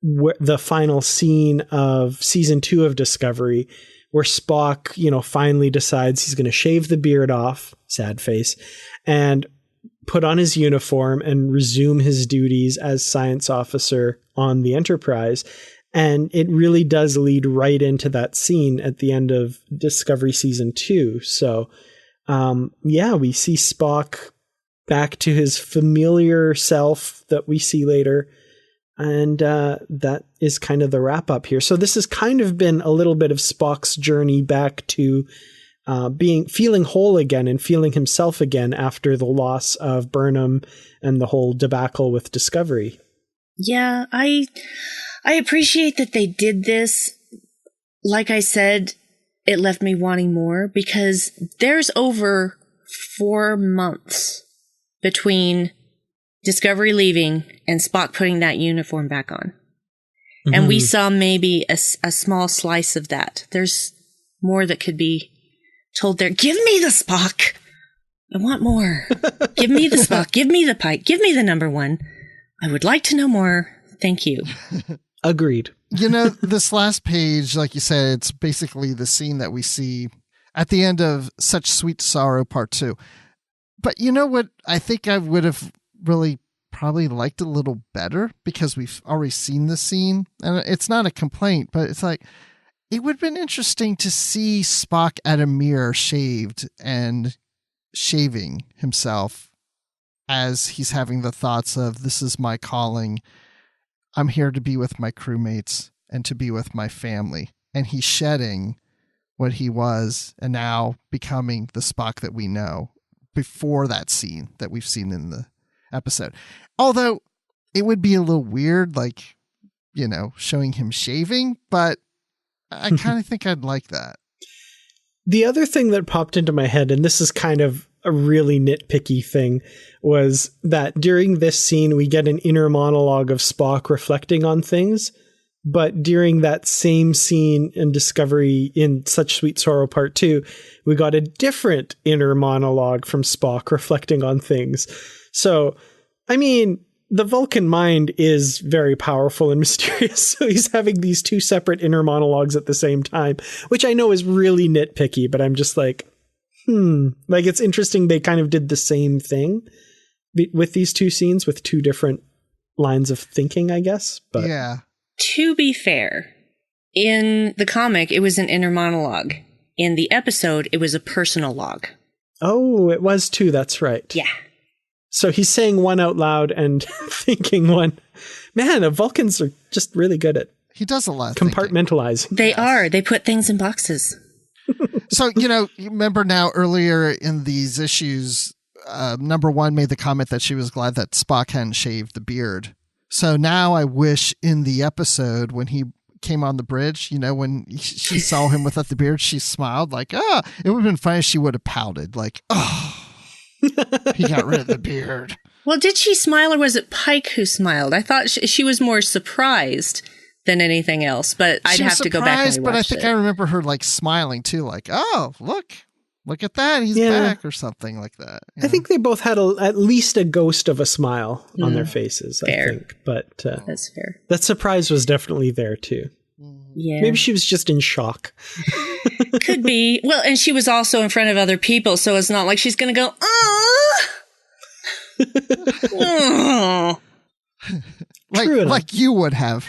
the final scene of season 2 of Discovery, where Spock, finally decides he's going to shave the beard off, sad face, and put on his uniform and resume his duties as science officer on the Enterprise. And it really does lead right into that scene at the end of Discovery Season 2. So, we see Spock back to his familiar self that we see later. And that is kind of the wrap up here. So this has kind of been a little bit of Spock's journey back to feeling whole again and feeling himself again after the loss of Burnham and the whole debacle with Discovery. Yeah, I appreciate that they did this. Like I said, it left me wanting more because there's over 4 months between Discovery leaving and Spock putting that uniform back on. Mm-hmm. And we saw maybe a small slice of that. There's more that could be told there. Give me the Spock. I want more. Give me the Spock. Give me the Pike. Give me the number 1. I would like to know more. Thank you. Agreed. This last page, like you said, it's basically the scene that we see at the end of Such Sweet Sorrow Part 2. But you know what? I think I would have really probably liked a little better because we've already seen the scene. And it's not a complaint, but it's like, it would have been interesting to see Spock at a mirror shaved and shaving himself as he's having the thoughts of, this is my calling. I'm here to be with my crewmates and to be with my family. And he's shedding what he was and now becoming the Spock that we know before that scene that we've seen in the episode. Although it would be a little weird, like, showing him shaving, but I kind of think I'd like that. The other thing that popped into my head, and this is kind of a really nitpicky thing, was that during this scene, we get an inner monologue of Spock reflecting on things. But during that same scene in Discovery in Such Sweet Sorrow Part 2, we got a different inner monologue from Spock reflecting on things. So, I mean, the Vulcan mind is very powerful and mysterious. So he's having these two separate inner monologues at the same time, which I know is really nitpicky, but I'm just like, like, it's interesting they kind of did the same thing with these two scenes with two different lines of thinking, I guess. But yeah. To be fair, in the comic, it was an inner monologue. In the episode, it was a personal log. Oh, it was too. That's right. Yeah. So he's saying one out loud and thinking one. Man, the Vulcans are just really good at he does a lot of compartmentalizing. Thinking. They are. They put things in boxes. So, you remember now earlier in these issues, number one made the comment that she was glad that Spock hadn't shaved the beard. So now I wish in the episode when he came on the bridge, when she saw him without the beard, she smiled like, it would have been funny if she would have pouted like, he got rid of the beard. Well, did she smile or was it Pike who smiled? I thought she was more surprised than anything else, but I'd have to go back and watch but I think I remember her like smiling too, like, oh, look at that. He's back or something like that. I think they both had at least a ghost of a smile on their faces, fair. I think. But that's fair. That surprise was definitely there too. Yeah. Maybe she was just in shock. Could be. Well, and she was also in front of other people, so it's not like she's going to go, like you would have.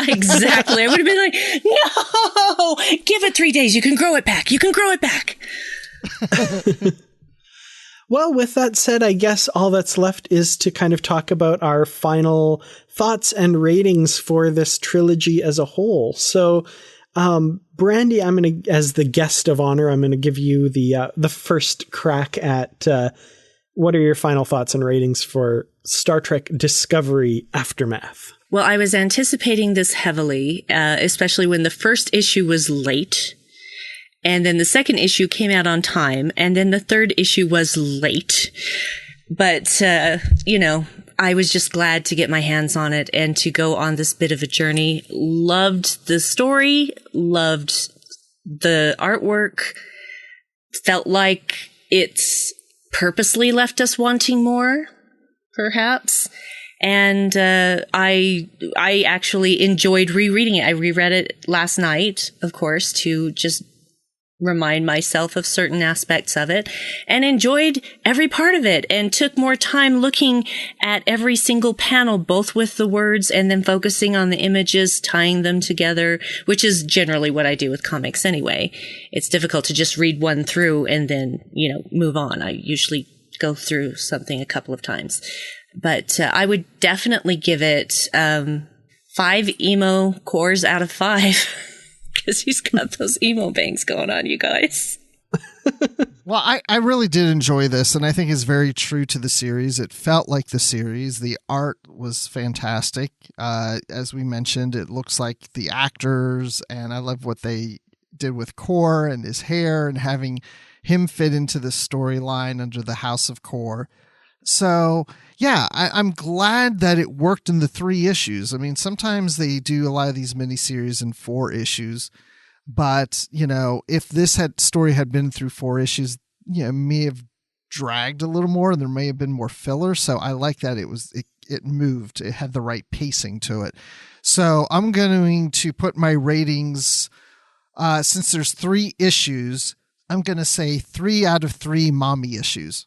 Exactly. I would have been like, no, give it 3 days. You can grow it back. You can grow it back. Well, with that said, I guess all that's left is to kind of talk about our final thoughts and ratings for this trilogy as a whole. So, Brandi, I'm going to, as the guest of honor, I'm going to give you the first crack at what are your final thoughts and ratings for Star Trek Discovery Aftermath? Well, I was anticipating this heavily, especially when the first issue was late. And then the second issue came out on time. And then the third issue was late. But, I was just glad to get my hands on it and to go on this bit of a journey. Loved the story, loved the artwork, felt like it's purposely left us wanting more, perhaps. And I actually enjoyed rereading it. I reread it last night, of course, to just remind myself of certain aspects of it, and enjoyed every part of it and took more time looking at every single panel, both with the words and then focusing on the images, tying them together, which is generally what I do with comics anyway. It's difficult to just read one through and then, move on. I usually go through something a couple of times. But I would definitely give it 5 emo cores out of 5. Because he's got those emo bangs going on, you guys. Well, I really did enjoy this, and I think it's very true to the series. It felt like the series. The art was fantastic. As we mentioned, it looks like the actors, and I love what they did with Kor and his hair and having him fit into the storyline under the House of Kor. So, yeah, I'm glad that it worked in the 3 issues. I mean, sometimes they do a lot of these miniseries in 4 issues, but, if this story had been through 4 issues, it may have dragged a little more and there may have been more filler. So I like that it moved. It had the right pacing to it. So I'm going to put my ratings, since there's 3 issues, I'm going to say 3 out of 3 mommy issues.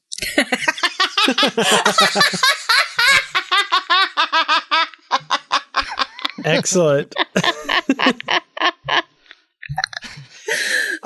Excellent.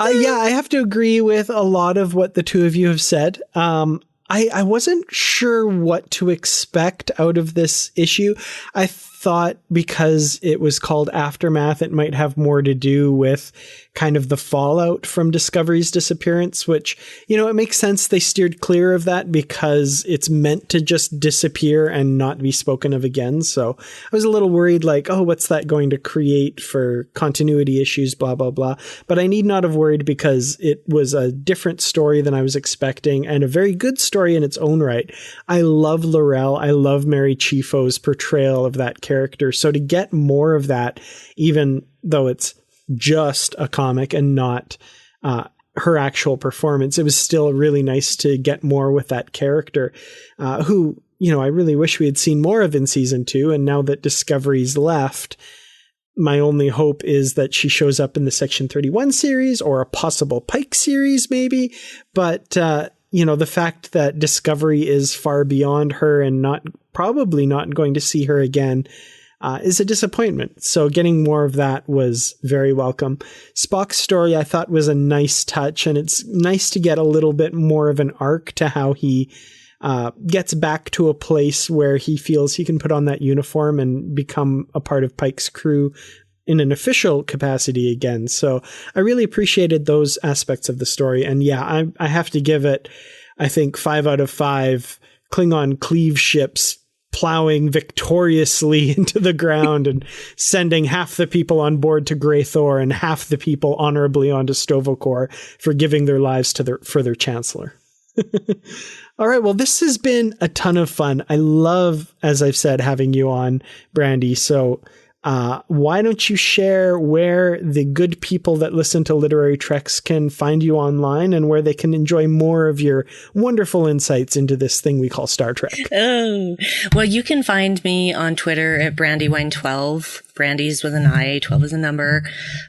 Yeah, I have to agree with a lot of what the two of you have said. I wasn't sure what to expect out of this issue. I thought because it was called Aftermath, it might have more to do with kind of the fallout from Discovery's disappearance, which, you know, it makes sense they steered clear of that because it's meant to just disappear and not be spoken of again. So I was a little worried, like, oh, what's that going to create for continuity issues, blah, blah, blah. But I need not have worried because it was a different story than I was expecting and a very good story in its own right. I love Laurel. I love Mary Chieffo's portrayal of that character. So to get more of that, even though it's just a comic and not her actual performance, it was still really nice to get more with that character, who, you know, I really wish we had seen more of in season 2. And now that Discovery's left, my only hope is that she shows up in the Section 31 series or a possible Pike series, maybe. But, you know, the fact that Discovery is far beyond her and probably not going to see her again is a disappointment. So getting more of that was very welcome. Spock's story I thought was a nice touch, and it's nice to get a little bit more of an arc to how he gets back to a place where he feels he can put on that uniform and become a part of Pike's crew in an official capacity again. So I really appreciated those aspects of the story. And yeah, I have to give it, I think, 5 out of 5 Klingon cleave ships plowing victoriously into the ground and sending half the people on board to Grey Thor and half the people honorably onto Stovokor for giving their lives for their Chancellor. All right. Well, this has been a ton of fun. I love, as I've said, having you on, Brandi. So why don't you share where the good people that listen to Literary Treks can find you online and where they can enjoy more of your wonderful insights into this thing we call Star Trek? Oh, well, you can find me on Twitter at Brandywine12. Brandy's with an I, 12 is a number.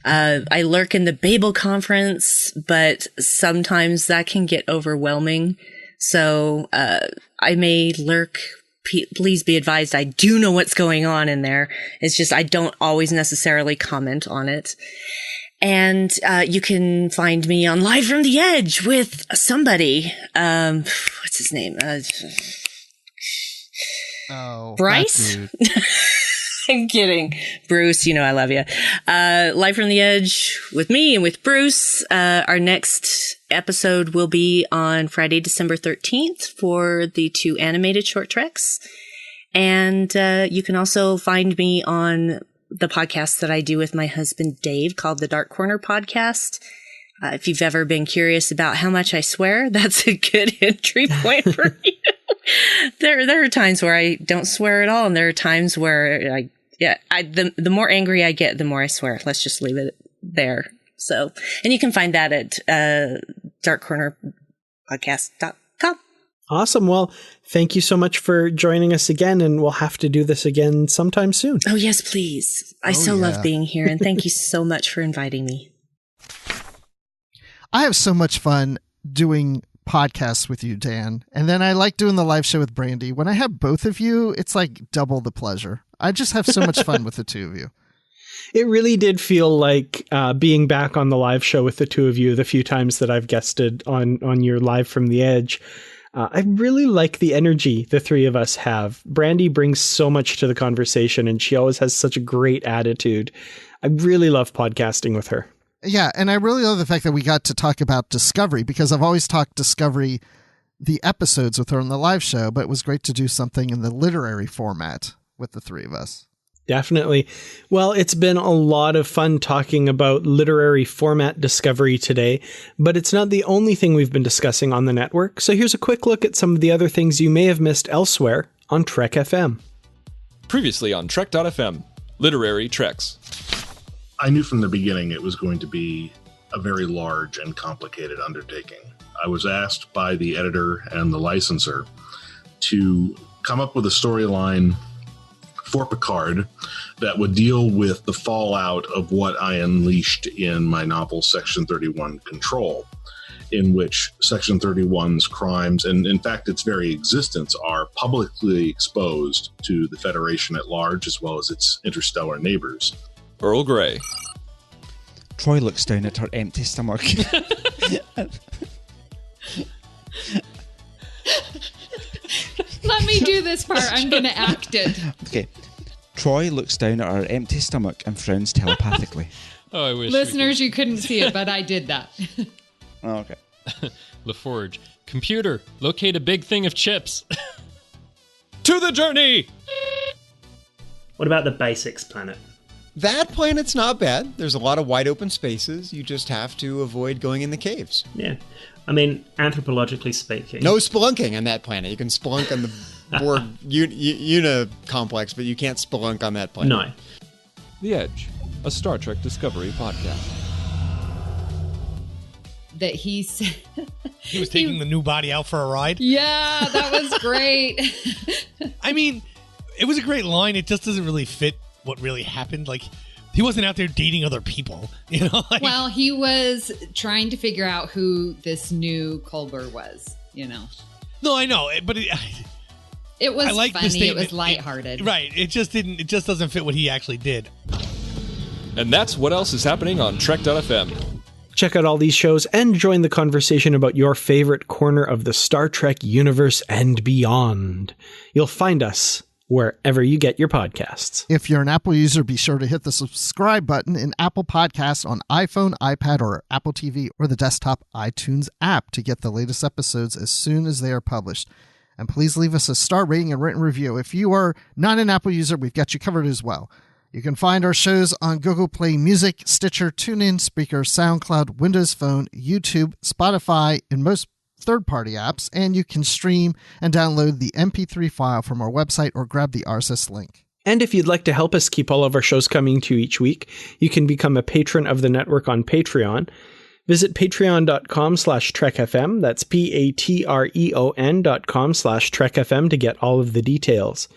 I lurk in the Babel conference, but sometimes that can get overwhelming. So I may lurk. Please be advised, I do know what's going on in there. It's just I don't always necessarily comment on it. And you can find me on Live from the Edge with somebody. What's his name? Bryce? I'm kidding. Bruce, you know I love you. Live from the Edge with me and with Bruce. Our next episode will be on Friday, December 13th for the 2 animated short treks. And you can also find me on the podcast that I do with my husband, Dave, called the Dark Corner Podcast. If you've ever been curious about how much I swear, that's a good entry point for you. There are times where I don't swear at all, and there are times where the more angry I get, the more I swear. Let's just leave it there. So, and you can find that at darkcornerpodcast.com. Awesome. Well, thank you so much for joining us again, and we'll have to do this again sometime soon. Oh, yes, please. I love being here, and thank you so much for inviting me. I have so much fun doing podcasts with you, Dan, and then I like doing the live show with Brandi. When I have both of you, it's like double the pleasure. I just have so much fun with the two of you. It really did feel like being back on the live show with the two of you the few times that I've guested on your Live from the Edge. I really like the energy the three of us have. Brandi brings so much to the conversation, and she always has such a great attitude. I really love podcasting with her. Yeah, and I really love the fact that we got to talk about Discovery, because I've always talked Discovery, the episodes with her on the live show, but it was great to do something in the literary format with the three of us. Definitely. Well, it's been a lot of fun talking about literary format Discovery today, but it's not the only thing we've been discussing on the network. So here's a quick look at some of the other things you may have missed elsewhere on Trek FM. Previously on Trek.fm, Literary Treks. I knew from the beginning it was going to be a very large and complicated undertaking. I was asked by the editor and the licensor to come up with a storyline for Picard that would deal with the fallout of what I unleashed in my novel Section 31 Control, in which Section 31's crimes, and in fact its very existence, are publicly exposed to the Federation at large as well as its interstellar neighbors. Earl Grey. Troy looks down at her empty stomach. Let me do this part. I'm going to act it. Okay. Troy looks down at her empty stomach and frowns telepathically. Oh, I wish. Listeners, you couldn't see it, but I did that. Oh, okay. LaForge. Computer, locate a big thing of chips. To the journey! What about the basics planet? That planet's not bad. There's a lot of wide open spaces. You just have to avoid going in the caves. Yeah. I mean, anthropologically speaking. No spelunking on that planet. You can spelunk on the Borg Una complex, but you can't spelunk on that planet. No. The Edge, a Star Trek Discovery podcast. That he said... He was taking the new body out for a ride? Yeah, that was great. I mean, it was a great line. It just doesn't really fit what really happened. Like, he wasn't out there dating other people, you know? Like, well, he was trying to figure out who this new Culber was, you know? No, I know, but it was funny. It was lighthearted. Right. It just doesn't fit what he actually did. And that's what else is happening on Trek.fm. Check out all these shows and join the conversation about your favorite corner of the Star Trek universe and beyond. You'll find us wherever you get your podcasts. If you're an Apple user, be sure to hit the subscribe button in Apple Podcasts on iPhone, iPad, or Apple TV, or the desktop iTunes app to get the latest episodes as soon as they are published. And please leave us a star rating and written review. If you are not an Apple user, we've got you covered as well. You can find our shows on Google Play Music, Stitcher, TuneIn, Spreaker, SoundCloud, Windows Phone, YouTube, Spotify, and most third-party apps, and you can stream and download the MP3 file from our website or grab the RSS link. And if you'd like to help us keep all of our shows coming to you each week, you can become a patron of the network on Patreon. Visit patreon.com/trekfm. That's patreon.com/trekfm to get all of the details.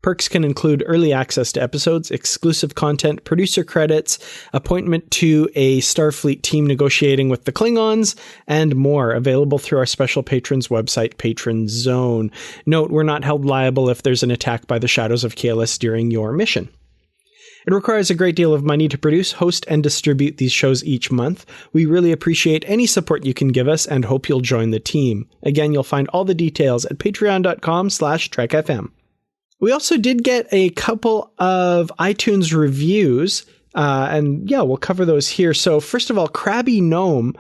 Perks can include early access to episodes, exclusive content, producer credits, appointment to a Starfleet team negotiating with the Klingons, and more, available through our special patrons website, Patron Zone. Note, we're not held liable if there's an attack by the Shadows of Kahless during your mission. It requires a great deal of money to produce, host, and distribute these shows each month. We really appreciate any support you can give us and hope you'll join the team. Again, you'll find all the details at patreon.com/trekfm. We also did get a couple of iTunes reviews, and yeah, we'll cover those here. So first of all, Krabby Gnome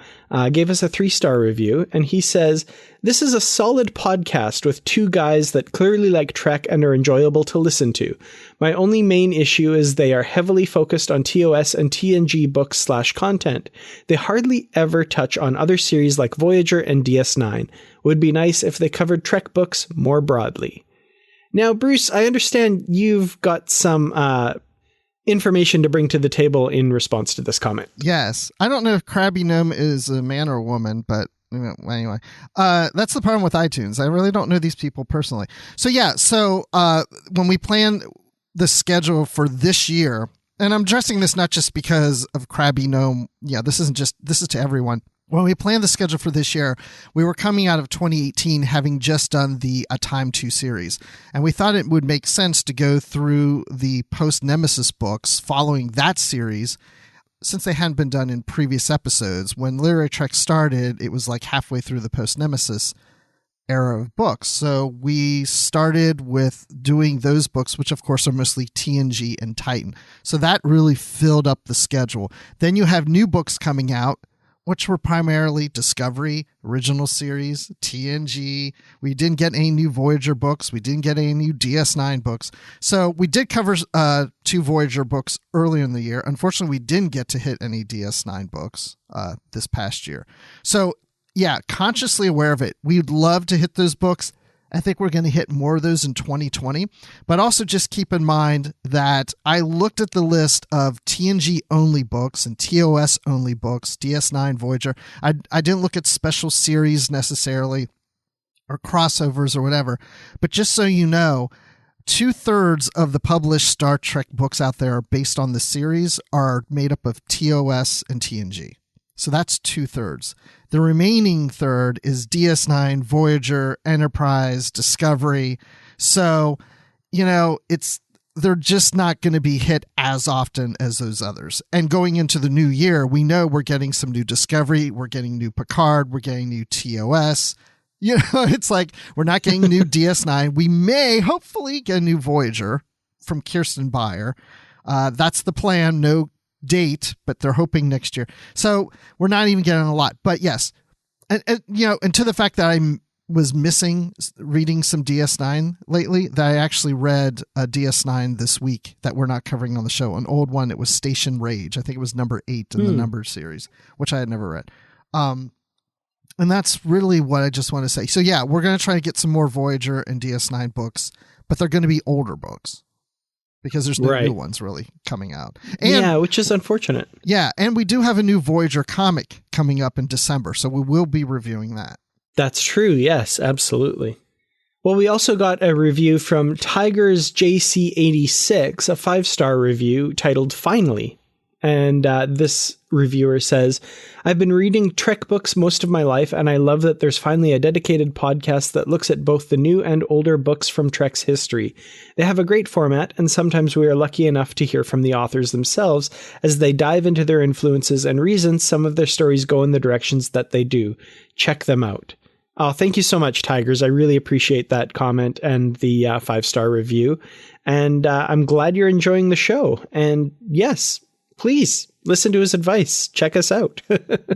gave us a 3-star review, and he says, "This is a solid podcast with two guys that clearly like Trek and are enjoyable to listen to. My only main issue is they are heavily focused on TOS and TNG books/content. They hardly ever touch on other series like Voyager and DS9. Would be nice if they covered Trek books more broadly." Now, Bruce, I understand you've got some information to bring to the table in response to this comment. Yes. I don't know if Krabby Gnome is a man or a woman, but anyway, that's the problem with iTunes. I really don't know these people personally. So yeah, when we plan the schedule for this year, and I'm addressing this not just because of Krabby Gnome. Yeah, this is to everyone. When we planned the schedule for this year, we were coming out of 2018 having just done the A Time 2 series, and we thought it would make sense to go through the post-Nemesis books following that series, since they hadn't been done in previous episodes. When Literary Trek started, it was like halfway through the post-Nemesis era of books. So we started with doing those books, which of course are mostly TNG and Titan. So that really filled up the schedule. Then you have new books coming out, which were primarily Discovery, original series, TNG. We didn't get any new Voyager books. We didn't get any new DS9 books. So we did cover 2 Voyager books earlier in the year. Unfortunately, we didn't get to hit any DS9 books this past year. So yeah, consciously aware of it. We'd love to hit those books. I think we're going to hit more of those in 2020, but also just keep in mind that I looked at the list of TNG only books and TOS only books, DS9, Voyager. I didn't look at special series necessarily or crossovers or whatever, but just so you know, 2/3 of the published Star Trek books out there based on the series are made up of TOS and TNG. So that's 2/3. The remaining third is DS9, Voyager, Enterprise, Discovery. So, they're just not going to be hit as often as those others. And going into the new year, we know we're getting some new Discovery, we're getting new Picard, we're getting new TOS. It's like we're not getting new DS9. We may hopefully get a new Voyager from Kirsten Beyer. That's the plan. No date, but they're hoping next year. So we're not even getting a lot. But yes, and to the fact that I was missing reading some DS9 lately, that I actually read a DS9 this week that we're not covering on the show. An old one. It was Station Rage. I think it was number 8 in the number series, which I had never read. And that's really what I just want to say. So yeah, we're going to try to get some more Voyager and DS9 books, but they're going to be older books because there's no new ones really coming out. And, which is unfortunate. Yeah, and we do have a new Voyager comic coming up in December, so we will be reviewing that. That's true. Yes, absolutely. Well, we also got a review from Tigers JC86, a 5-star review titled Finally. And this reviewer says, I've been reading Trek books most of my life, and I love that there's finally a dedicated podcast that looks at both the new and older books from Trek's history. They have a great format, and sometimes we are lucky enough to hear from the authors themselves as they dive into their influences and reasons some of their stories go in the directions that they do. Check them out. Oh, thank you so much, Tigers. I really appreciate that comment and the 5-star review. And I'm glad you're enjoying the show. And yes, please listen to his advice. Check us out.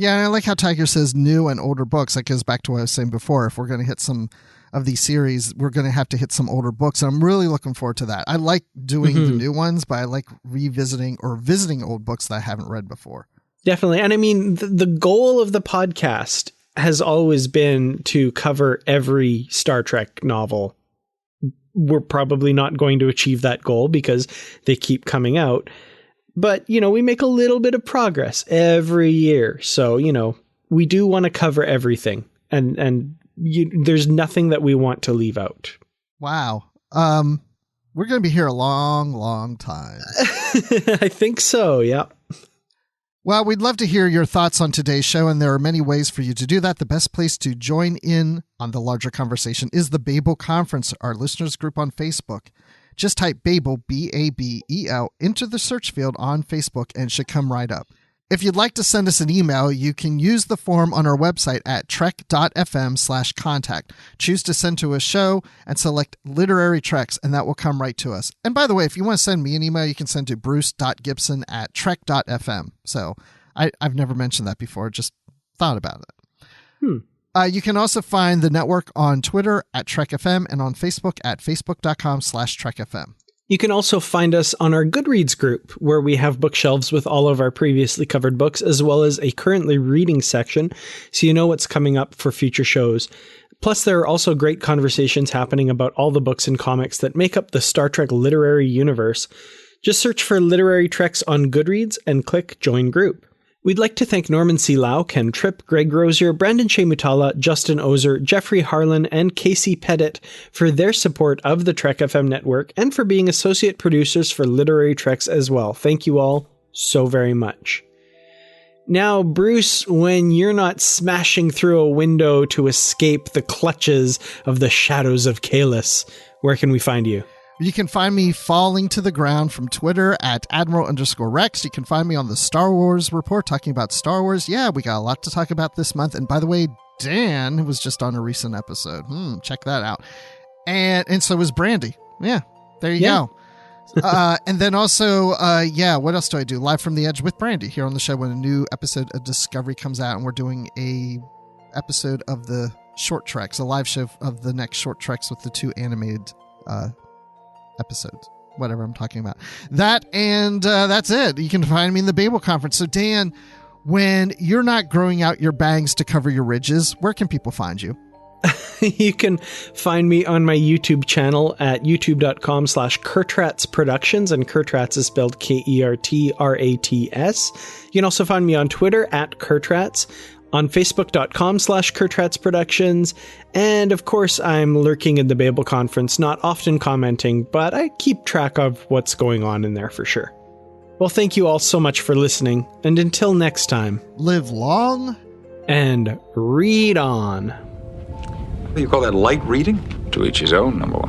Yeah, I like how Tiger says new and older books. That goes back to what I was saying before. If we're going to hit some of these series, we're going to have to hit some older books. And I'm really looking forward to that. I like doing the new ones, but I like revisiting or visiting old books that I haven't read before. Definitely. And I mean, the goal of the podcast has always been to cover every Star Trek novel. We're probably not going to achieve that goal because they keep coming out. But, we make a little bit of progress every year. So, we do want to cover everything. And there's nothing that we want to leave out. Wow. We're going to be here a long, long time. I think so, yeah. Well, we'd love to hear your thoughts on today's show, and there are many ways for you to do that. The best place to join in on the larger conversation is the Babel Conference, our listeners group on Facebook. Just type Babel, B-A-B-E-L, into the search field on Facebook and it should come right up. If you'd like to send us an email, you can use the form on our website at trek.fm/contact. Choose to send to a show and select literary treks, and that will come right to us. And by the way, if you want to send me an email, you can send to bruce.gibson@trek.fm. So I've never mentioned that before, just thought about it. You can also find the network on Twitter at TrekFM and on Facebook at facebook.com/TrekFM. You can also find us on our Goodreads group, where we have bookshelves with all of our previously covered books, as well as a currently reading section, so you know what's coming up for future shows. Plus, there are also great conversations happening about all the books and comics that make up the Star Trek literary universe. Just search for Literary Treks on Goodreads and click Join Group. We'd like to thank Norman C. Lau, Ken Tripp, Greg Rosier, Brandon Shea Mutala, Justin Ozer, Jeffrey Harlan, and Casey Pettit for their support of the Trek FM network and for being associate producers for Literary Treks as well. Thank you all so very much. Now, Bruce, when you're not smashing through a window to escape the clutches of the Shadows of Kahless, where can we find you? You can find me falling to the ground from Twitter at Admiral_Rex. You can find me on the Star Wars Report talking about Star Wars. Yeah, we got a lot to talk about this month. And by the way, Dan was just on a recent episode. Check that out. And so was Brandi. Yeah, there you go. And then also, what else do I do? Live from the Edge with Brandi here on the show when a new episode of Discovery comes out. And we're doing a episode of the Short Treks, a live show of the next Short Treks with the 2 animated episodes, whatever I'm talking about. That and that's it. You can find me in the Babel Conference. So Dan, when you're not growing out your bangs to cover your ridges, where can people find you? You can find me on my YouTube channel at youtube.com/Kurtrats Productions, and Kurtrats is spelled Kertrats. You can also find me on Twitter at Kurtrats. on facebook.com/Kurtratz Productions, and of course I'm lurking in the Babel Conference, not often commenting, but I keep track of what's going on in there for sure. Well, thank you all so much for listening, and until next time, live long and read on. What do you call that, light reading? To each his own, number one.